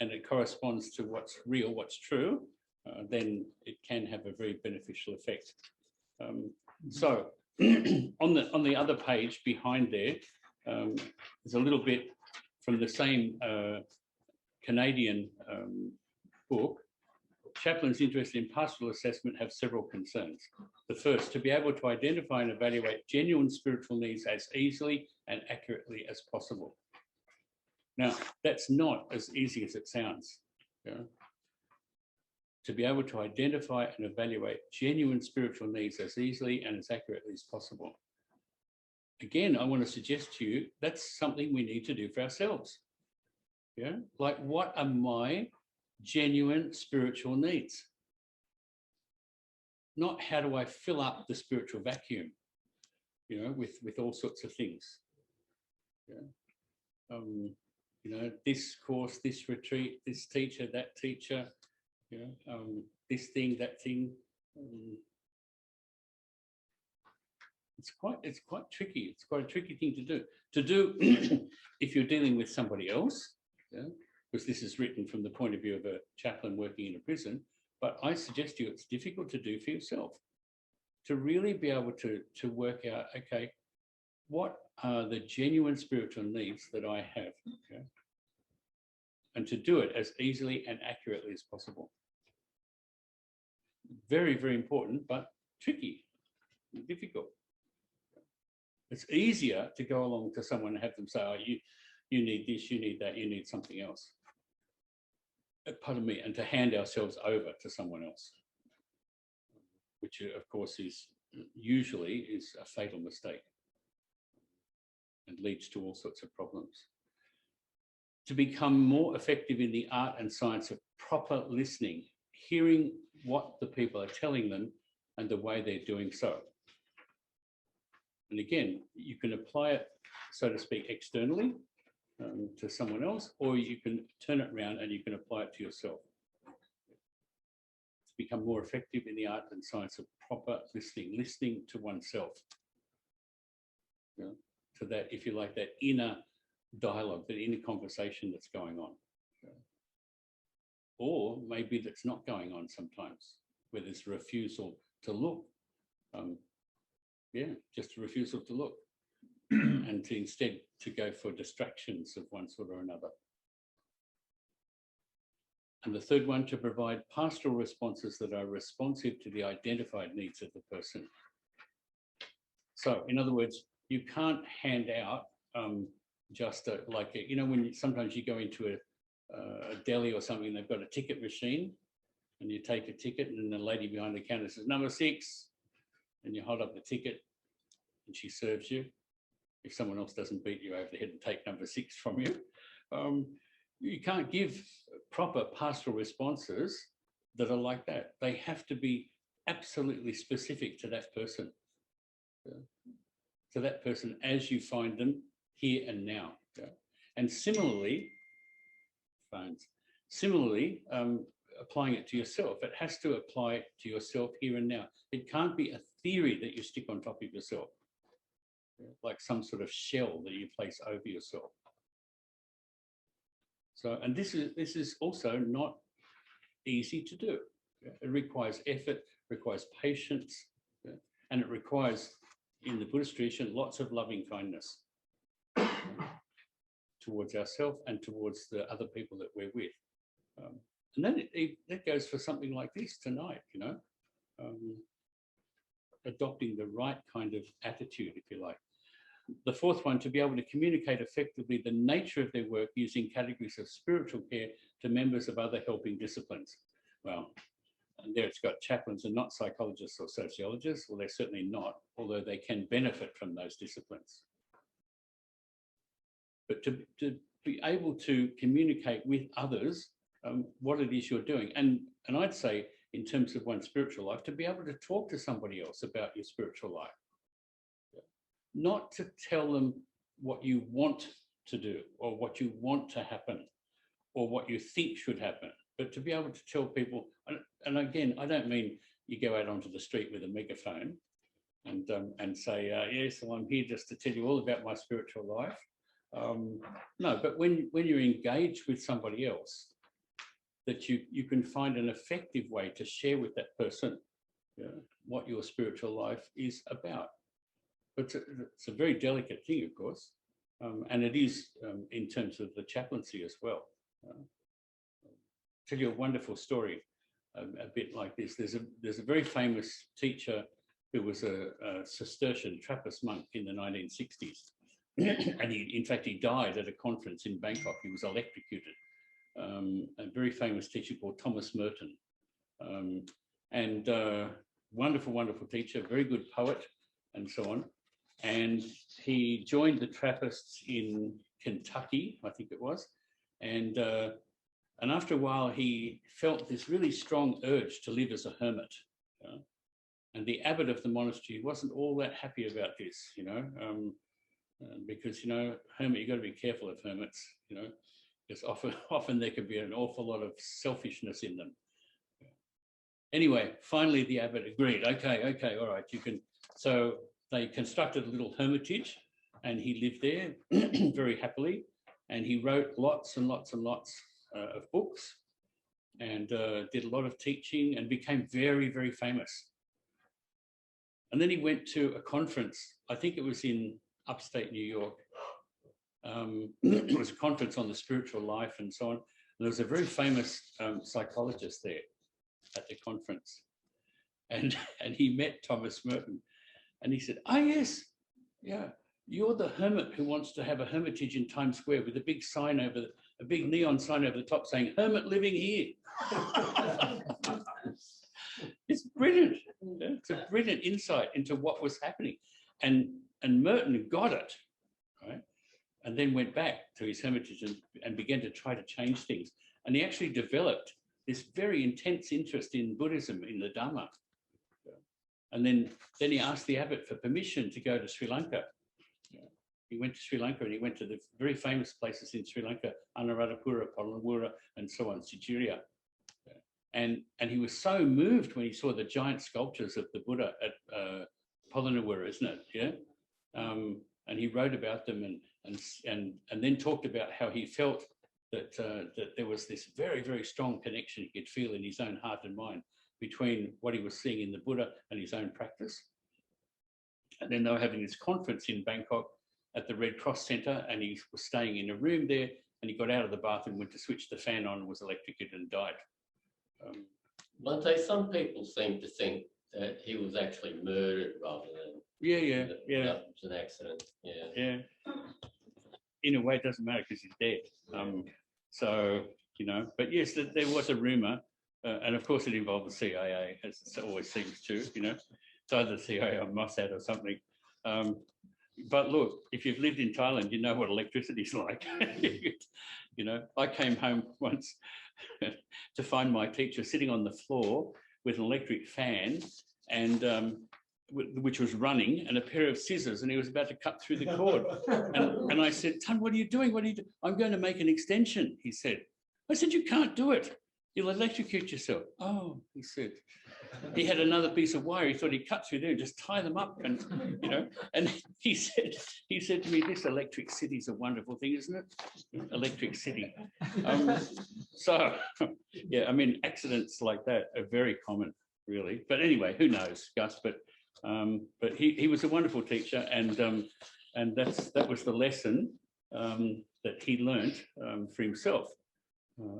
and it corresponds to what's real, what's true, then it can have a very beneficial effect. So on the other page behind there, there's a little bit from the same Canadian book. Chaplains interested in pastoral assessment have several concerns. The first, to be able to identify and evaluate genuine spiritual needs as easily and accurately as possible. Now, that's not as easy as it sounds. You know? To be able to identify and evaluate genuine spiritual needs as easily and as accurately as possible. Again, I want to suggest to you, that's something we need to do for ourselves. Yeah, like, what are my genuine spiritual needs? Not how do I fill up the spiritual vacuum, you know, with all sorts of things. Yeah. You know, this course, this retreat, this teacher, that teacher, you know, this thing, that thing. It's quite tricky. It's quite a tricky thing to do if you're dealing with somebody else. Yeah, because this is written from the point of view of a chaplain working in a prison. But I suggest to you it's difficult to do for yourself, to really be able to work out, okay, what are the genuine spiritual needs that I have? Okay? And to do it as easily and accurately as possible. Very, very important, but tricky, difficult. It's easier to go along to someone and have them say, oh, you need this, you need that, you need something else. Pardon me, and to hand ourselves over to someone else, which of course is usually a fatal mistake and leads to all sorts of problems. To become more effective in the art and science of proper listening, hearing what the people are telling them and the way they're doing so. And again, you can apply it, so to speak, externally to someone else, or you can turn it around and you can apply it to yourself. To become more effective in the art and science of proper listening to oneself. You know, to that, if you like, that inner dialogue, that inner conversation that's going on. Or maybe that's not going on sometimes, where there's a refusal to look. Yeah, just a refusal to look. And to instead to go for distractions of one sort or another. And the third one, to provide pastoral responses that are responsive to the identified needs of the person. So, in other words, you can't hand out just you know, when sometimes you go into a deli or something, they've got a ticket machine, and you take a ticket, and the lady behind the counter says, "Number 6," and you hold up the ticket, and she serves you. If someone else doesn't beat you over the head and take number 6 from you, you can't give proper pastoral responses that are like that. They have to be absolutely specific to that person. To that person as you find them here and now. And similarly, applying it to yourself, it has to apply to yourself here and now. It can't be a theory that you stick on top of yourself, like some sort of shell that you place over yourself. So, and this is also not easy to do. It requires effort, requires patience, and it requires, in the Buddhist tradition, lots of loving kindness towards ourselves and towards the other people that we're with. And then that goes for something like this tonight, you know, adopting the right kind of attitude, if you like. The fourth one, to be able to communicate effectively the nature of their work using categories of spiritual care to members of other helping disciplines. Well, and there it's got chaplains and not psychologists or sociologists. Well, they're certainly not, although they can benefit from those disciplines. But to be able to communicate with others what it is you're doing. And I'd say, in terms of one's spiritual life, to be able to talk to somebody else about your spiritual life. Not to tell them what you want to do or what you want to happen or what you think should happen, but to be able to tell people, and again, I don't mean you go out onto the street with a megaphone and say, yes, well, I'm here just to tell you all about my spiritual life. No, but when you're engaged with somebody else, that you can find an effective way to share with that person what your spiritual life is about. but it's a very delicate thing, of course, and it is in terms of the chaplaincy as well. Tell you a wonderful story, a bit like this. There's a very famous teacher who was a Cistercian Trappist monk in the 1960s, and in fact he died at a conference in Bangkok. He was electrocuted. A very famous teacher called Thomas Merton, and wonderful teacher, very good poet, and so on. And he joined the Trappists in Kentucky, I think it was, and after a while he felt this really strong urge to live as a hermit. And the abbot of the monastery wasn't all that happy about this, because, hermit, you've got to be careful of hermits, because often there can be an awful lot of selfishness in them. Anyway, finally the abbot agreed. Okay, all right, you can. So they constructed a little hermitage, and he lived there very happily. And he wrote lots and lots and lots of books, and did a lot of teaching, and became very, very famous. And then he went to a conference. I think it was in upstate New York. It was a conference on the spiritual life and so on. And there was a very famous psychologist there at the conference, and he met Thomas Merton, and he said, "Oh yes, yeah, you're the hermit who wants to have a hermitage in Times Square with a big sign a big neon sign over the top saying hermit living here." It's brilliant. It's a brilliant insight into what was happening, and Merton got it, right? And then went back to his hermitage and began to try to change things. And he actually developed this very intense interest in Buddhism, in the Dhamma. And then he asked the abbot for permission to go to Sri Lanka. He went to Sri Lanka, and he went to the very famous places in Sri Lanka, Anuradhapura, Polonnaruwa, and so on, Sigiriya. And he was so moved when he saw the giant sculptures of the Buddha at Polonnaruwa, isn't it? Yeah. And he wrote about them, and then talked about how he felt that there was this very, very strong connection he could feel in his own heart and mind between what he was seeing in the Buddha and his own practice. And then they were having this conference in Bangkok at the Red Cross Centre, and he was staying in a room there, and he got out of the bathroom, went to switch the fan on, was electrocuted and died. Bhante, some people seem to think that he was actually murdered rather than Yeah. that was an accident. Yeah. In a way, it doesn't matter because he's dead. So, but yes, there was a rumour, and of course it involved the CIA, as it always seems to, It's either the CIA or Mossad or something. But look, if you've lived in Thailand, you know what electricity is like. I came home once to find my teacher sitting on the floor with an electric fan, and which was running, and a pair of scissors, and he was about to cut through the cord. And I said, "Ton, what are you doing? What are you doing?" "I'm going to make an extension," he said. I said, "You can't do it. You'll electrocute yourself." "Oh," he said. He had another piece of wire. He thought he'd cut through there and just tie them up, and and he said to me, "This electric city is a wonderful thing, isn't it? Electric city." So yeah, I mean, accidents like that are very common, really. But anyway, who knows, Gus? But he was a wonderful teacher, and that was the lesson that he learnt for himself.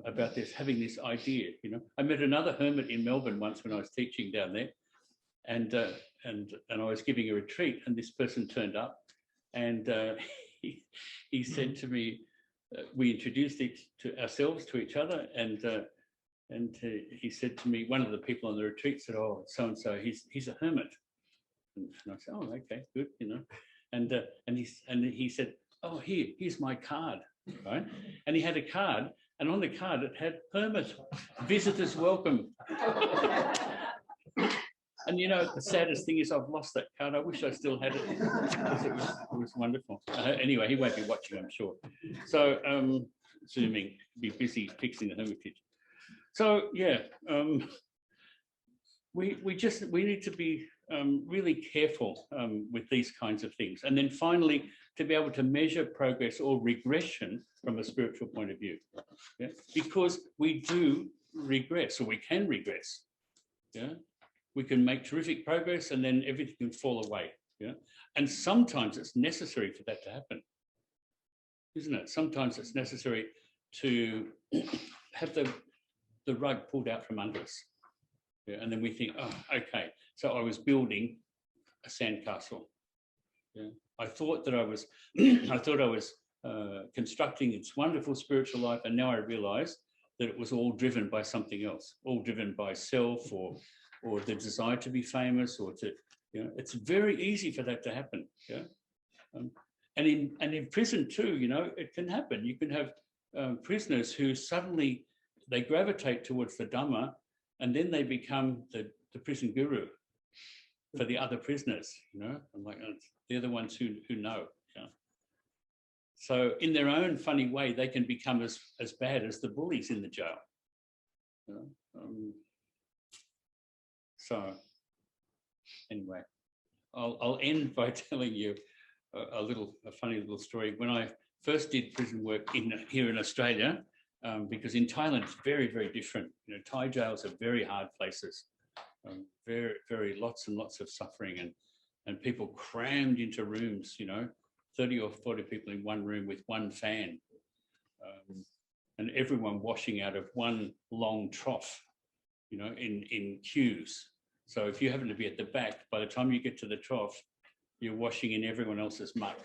About this, having this idea, I met another hermit in Melbourne once when I was teaching down there, and I was giving a retreat, and this person turned up, and he said to me, we introduced ourselves to each other, and he said to me, one of the people on the retreat said, "Oh, so and so, he's a hermit," and I said, "Oh, okay, good," and he said, "Oh, here's my card," right? And he had a card. And on the card, it had hermit, visitors welcome. And the saddest thing is I've lost that card. I wish I still had it, because it was wonderful. Anyway, he won't be watching, I'm sure. So zooming, be busy fixing the hermitage. So yeah, we need to be really careful with these kinds of things. And then finally, to be able to measure progress or regression from a spiritual point of view. Yeah? Because we do regress, or we can regress. Yeah, we can make terrific progress, and then everything can fall away. Yeah. And sometimes it's necessary for that to happen, isn't it? Sometimes it's necessary to have the rug pulled out from under us. Yeah. And then we think, oh, okay, so I was building a sandcastle. Yeah. I thought that I was, constructing its wonderful spiritual life, and now I realise that it was all driven by something else, all driven by self or the desire to be famous, or to, you know, it's very easy for that to happen. Yeah. And in prison too, you know, it can happen. You can have prisoners who suddenly they gravitate towards the Dhamma, and then they become the prison guru for the other prisoners, you know, and like they're the ones who know. Yeah. So in their own funny way, they can become as bad as the bullies in the jail. You know? So anyway, I'll end by telling you a funny little story. When I first did prison work here in Australia, because in Thailand it's very, very different. You know, Thai jails are very hard places, very, very lots and lots of suffering, and people crammed into rooms. You know, 30 or 40 people in one room with one fan, and everyone washing out of one long trough. You know, in queues. So if you happen to be at the back, by the time you get to the trough, you're washing in everyone else's muck.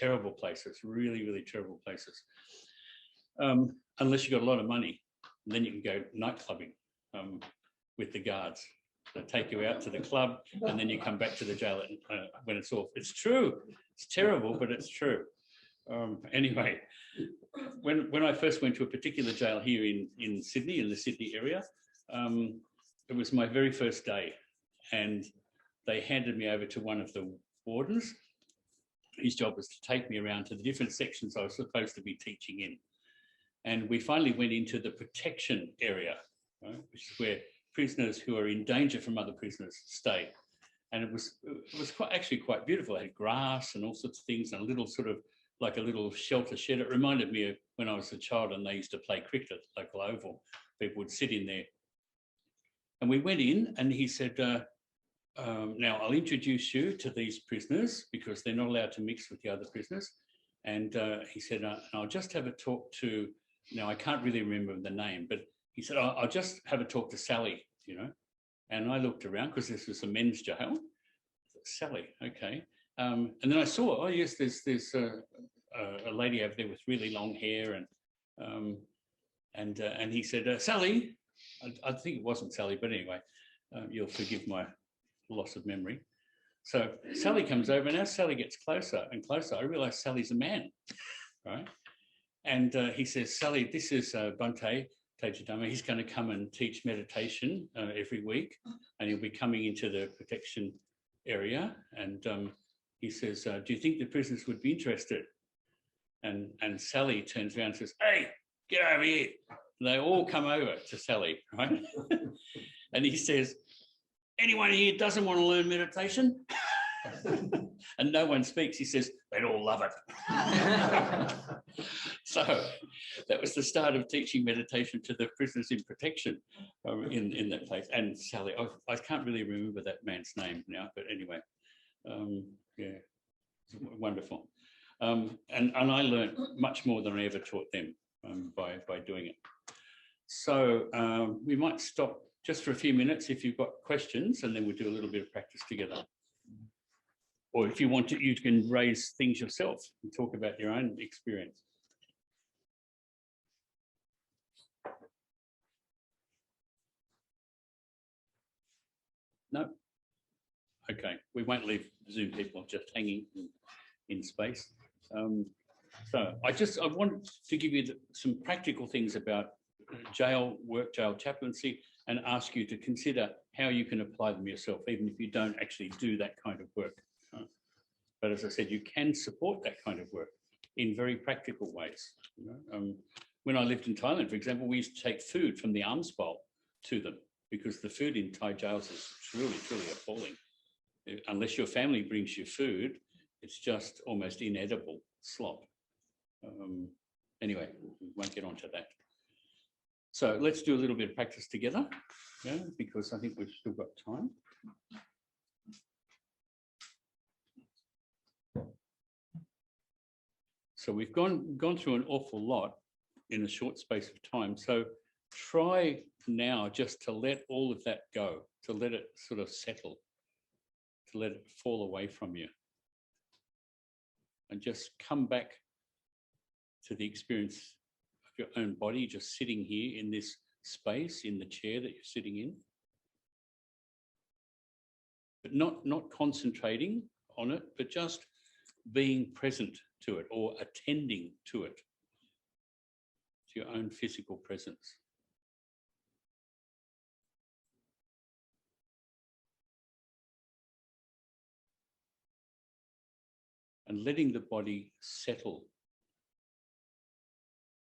Terrible places, really, really terrible places. Unless you've got a lot of money, then you can go night clubbing with the guards. They take you out to the club, and then you come back to the jail when it's off. It's true. It's terrible, but it's true. Anyway, when I first went to a particular jail here in Sydney, in the Sydney area, it was my very first day, and they handed me over to one of the wardens. His job was to take me around to the different sections I was supposed to be teaching in. And we finally went into the protection area, right, which is where prisoners who are in danger from other prisoners stay. And it was actually quite beautiful. It had grass and all sorts of things, and a little sort of like a little shelter shed. It reminded me of when I was a child and they used to play cricket at the local oval. People would sit in there. And we went in, and he said, now I'll introduce you to these prisoners because they're not allowed to mix with the other prisoners. And he said, I'll just have a talk to, now I can't really remember the name, but he said, I'll just have a talk to Sally, you know. And I looked around because this was a men's jail. Sally, okay. And then I saw, oh yes, there's a lady over there with really long hair, and he said, Sally, I think it wasn't Sally, but anyway, you'll forgive my loss of memory. So Sally comes over, and as Sally gets closer and closer, I realise Sally's a man, right? And he says, Sally, this is Bhante Tejadhammo. He's going to come and teach meditation every week, and he'll be coming into the protection area. And he says, do you think the prisoners would be interested? And Sally turns around and says, hey, get over here. And they all come over to Sally, right? And he says, anyone here doesn't want to learn meditation? And no one speaks. He says, they'd all love it. So that was the start of teaching meditation to the prisoners in protection in that place. And Sally, I can't really remember that man's name now, but anyway, yeah, it's wonderful. And I learned much more than I ever taught them by doing it. So we might stop just for a few minutes if you've got questions, and then we'll do a little bit of practice together. Or if you want to, you can raise things yourself and talk about your own experience. No? Okay, we won't leave Zoom people just hanging in space. So I wanted to give you some practical things about jail chaplaincy, and ask you to consider how you can apply them yourself, even if you don't actually do that kind of work. But as I said, you can support that kind of work in very practical ways. You know? When I lived in Thailand, for example, we used to take food from the alms bowl to them, because the food in Thai jails is truly, truly appalling. Unless your family brings you food, it's just almost inedible slop. Anyway, we won't get onto that. So let's do a little bit of practice together, yeah, because I think we've still got time. So we've gone through an awful lot in a short space of time. So try now just to let all of that go, to let it sort of settle, to let it fall away from you. And just come back to the experience of your own body, just sitting here in this space, in the chair that you're sitting in. But not concentrating on it, but just being present to it or attending to it, to your own physical presence. And letting the body settle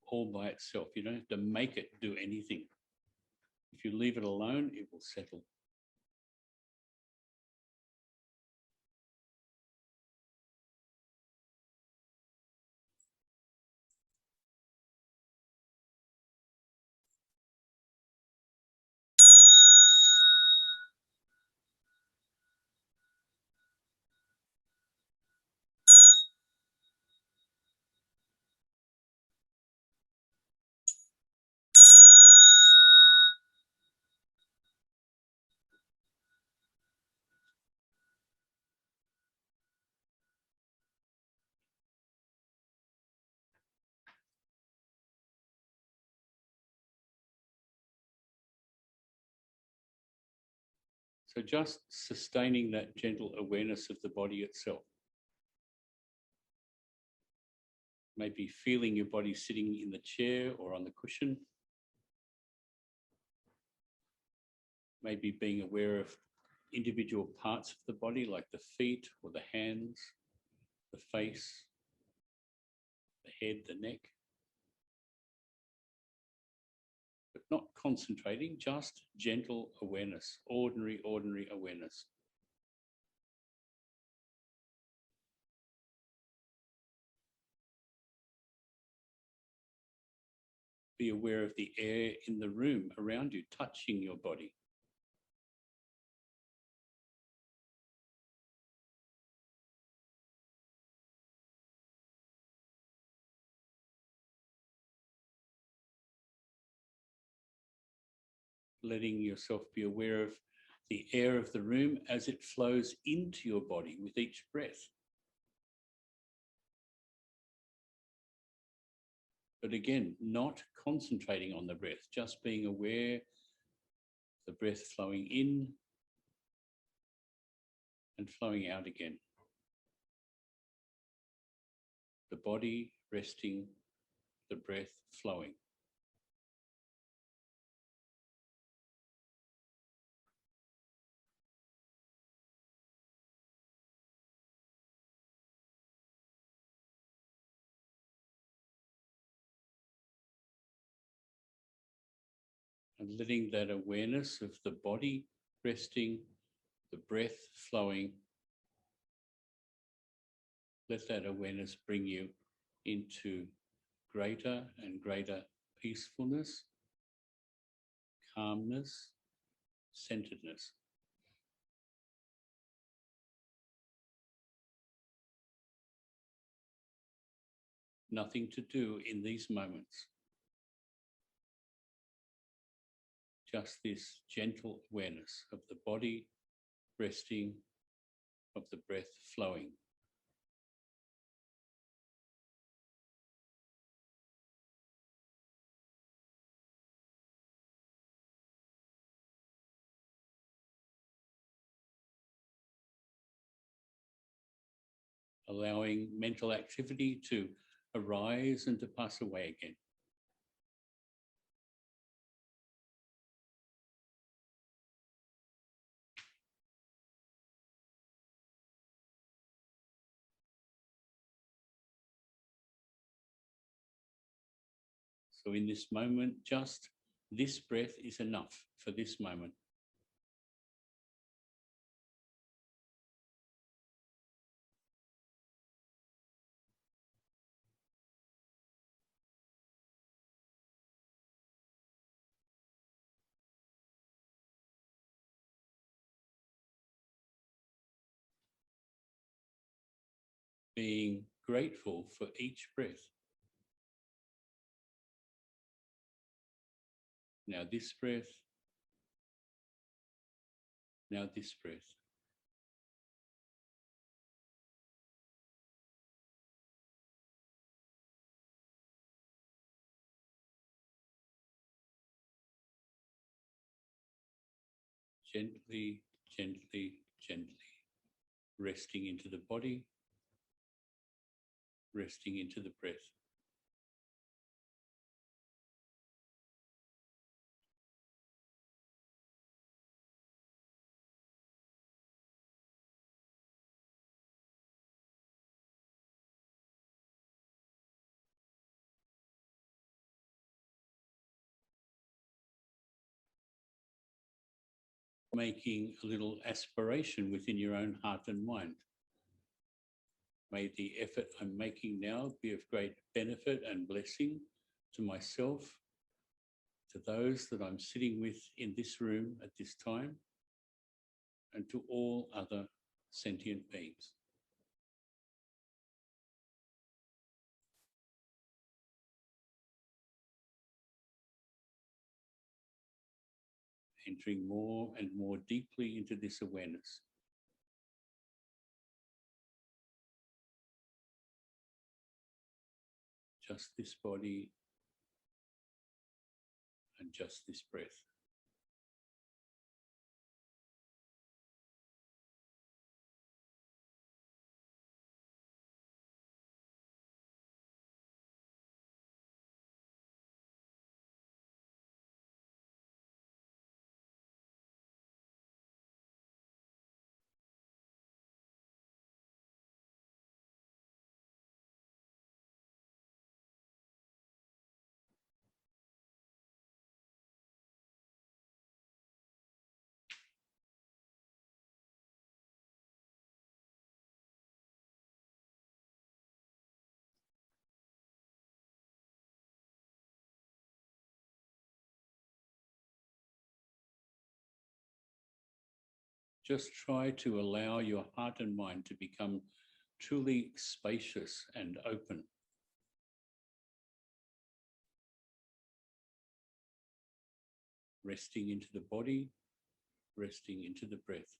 all by itself. You don't have to make it do anything. If you leave it alone, it will settle. So just sustaining that gentle awareness of the body itself. Maybe feeling your body sitting in the chair or on the cushion. Maybe being aware of individual parts of the body like the feet or the hands, the face, the head, the neck. But not concentrating, just gentle awareness, ordinary awareness. Be aware of the air in the room around you, touching your body. Letting yourself be aware of the air of the room as it flows into your body with each breath. But again, not concentrating on the breath, just being aware of the breath flowing in and flowing out again. The body resting, the breath flowing. And letting that awareness of the body resting, the breath flowing, let that awareness bring you into greater and greater peacefulness, calmness, centeredness. Nothing to do in these moments. Just this gentle awareness of the body resting, of the breath flowing. Allowing mental activity to arise and to pass away again. So in this moment, just this breath is enough for this moment. Being grateful for each breath. Now this breath. Now this breath. Gently, gently, gently, resting into the body, resting into the breath. Making a little aspiration within your own heart and mind. May the effort I'm making now be of great benefit and blessing to myself, to those that I'm sitting with in this room at this time, and to all other sentient beings. Entering more and more deeply into this awareness. Just this body and just this breath. Just try to allow your heart and mind to become truly spacious and open. Resting into the body, resting into the breath.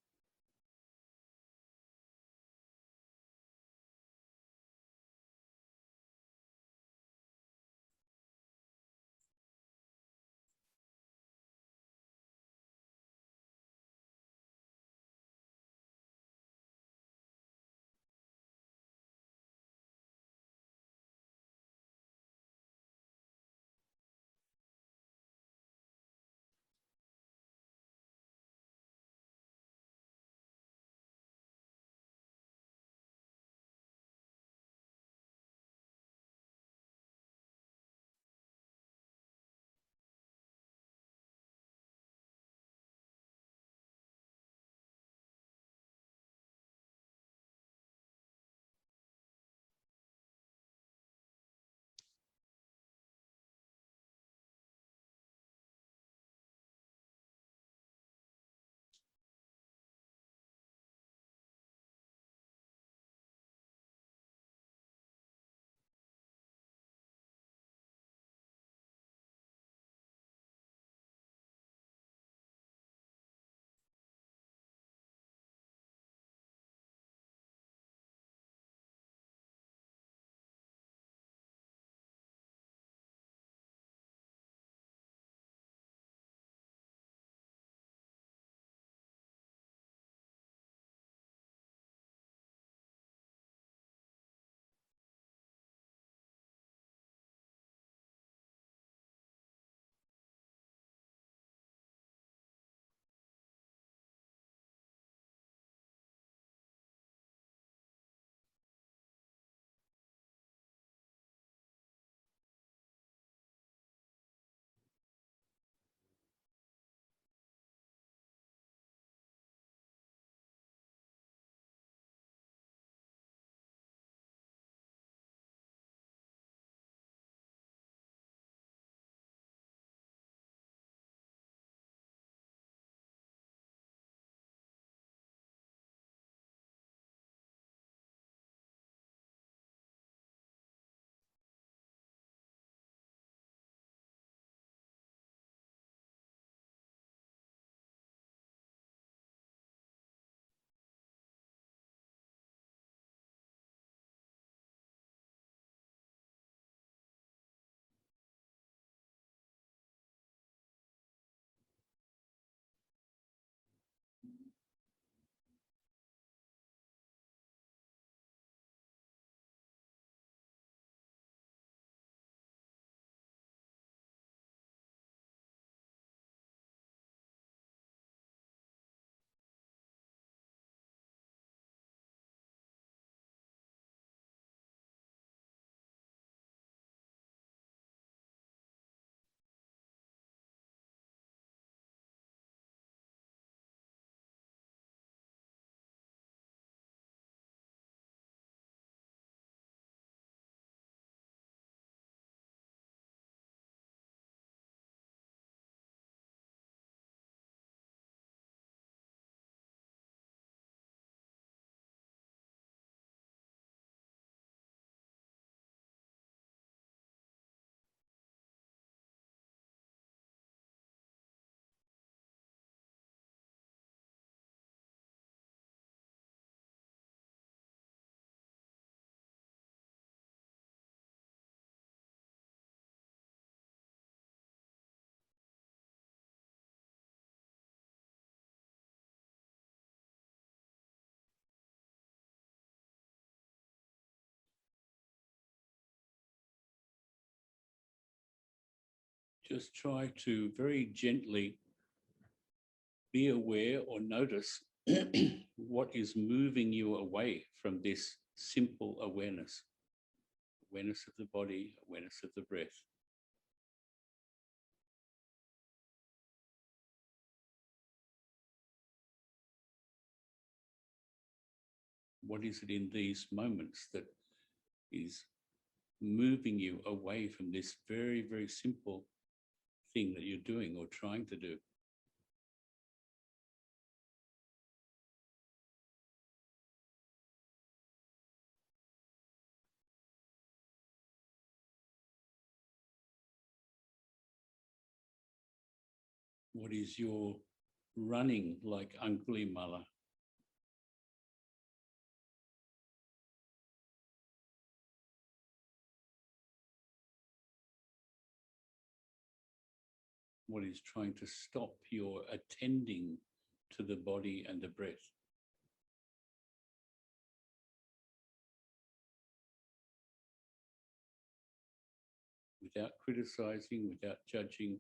just try to very gently be aware or notice what is moving you away from this simple awareness. Awareness of the body, awareness of the breath. What is it in these moments that is moving you away from this very, very simple thing that you're doing or trying to do? What is your running like Angulimala? What is trying to stop your attending to the body and the breath? Without criticizing, without judging.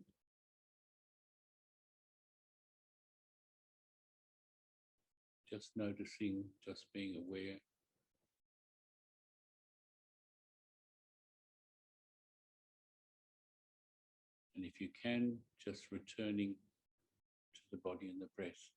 Just noticing, just being aware. And if you can, just returning to the body and the breath.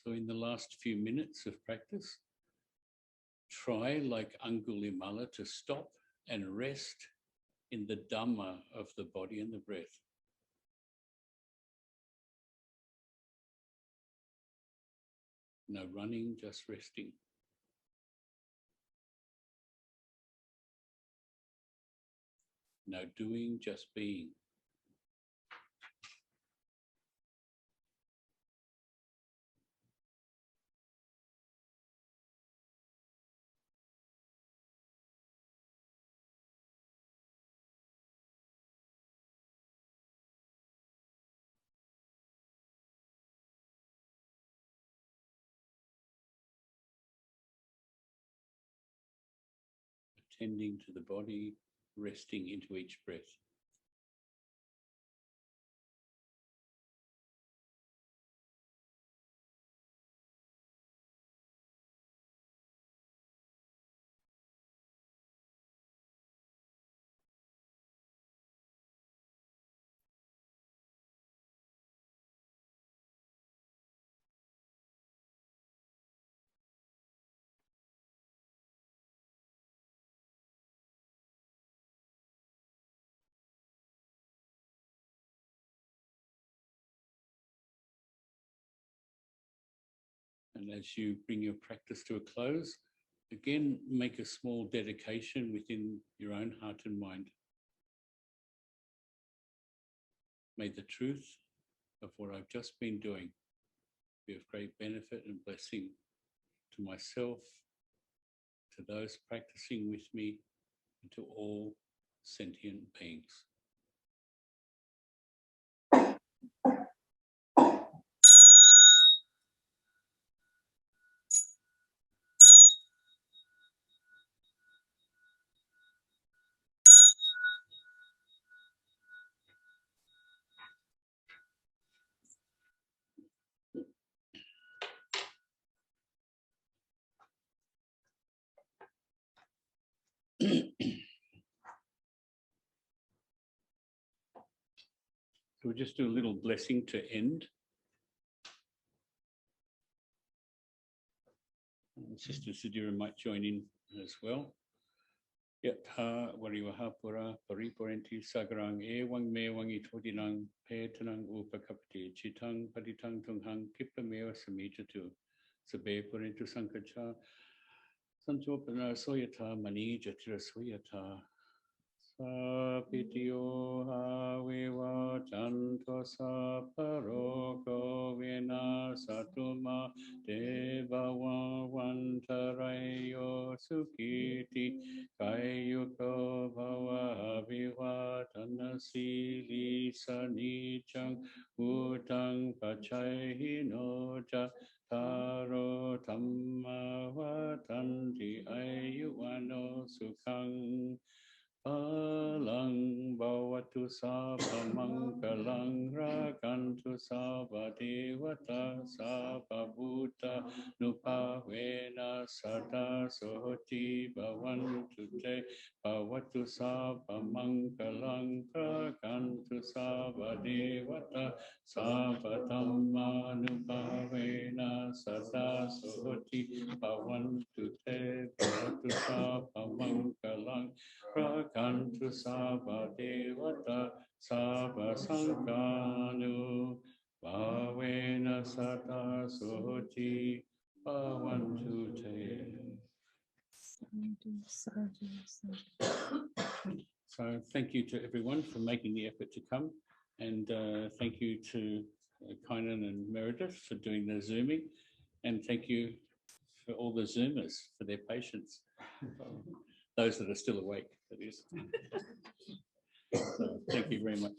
So in the last few minutes of practice, try like Angulimala to stop and rest in the Dhamma of the body and the breath. No running, just resting. No doing, just being. Attending to the body, resting into each breath. And as you bring your practice to a close, again, make a small dedication within your own heart and mind. May the truth of what I've just been doing be of great benefit and blessing to myself, to those practicing with me, and to all sentient beings. So we'll just do a little blessing to end. And Sister Sudhira might join in as well. Yatha varivahapura pariparenti sagarang ewang mewang itodinang petanang upakapati chitang paditang tunghang kipameva samijatu sabe parentu sankacha sanchopana soyata mani jatira soyata Sapitio Havivachanto Saparoko Vinasatuma Deva Vantarayo Sukiti Kayuko Bhava Vivatana Sili Sanichang Utang Pachayino Taro Dhamma Vatanti Ayuvano Sukhang Palang Bhavatu Sapa Mangalang Rakantu Sapa Devata Sapa Bhuta Nupavena Sada Sohoti Bhavantu Te Bhavatu Sapa Mangalang Rakantu Sapa Devata Sapa Dhamma Nupavena Sada Sohoti Bhavantu Te Bhavatu Sapa Mangalang Rakantu Saba Devata Saba Sankanu Bhavena Sata Sochi Bhavantu Te. So thank you to everyone for making the effort to come, and thank you to Kynan and Meredith for doing the Zooming, and thank you for all the Zoomers for their patience. Those that are still awake, that is. So, thank you very much.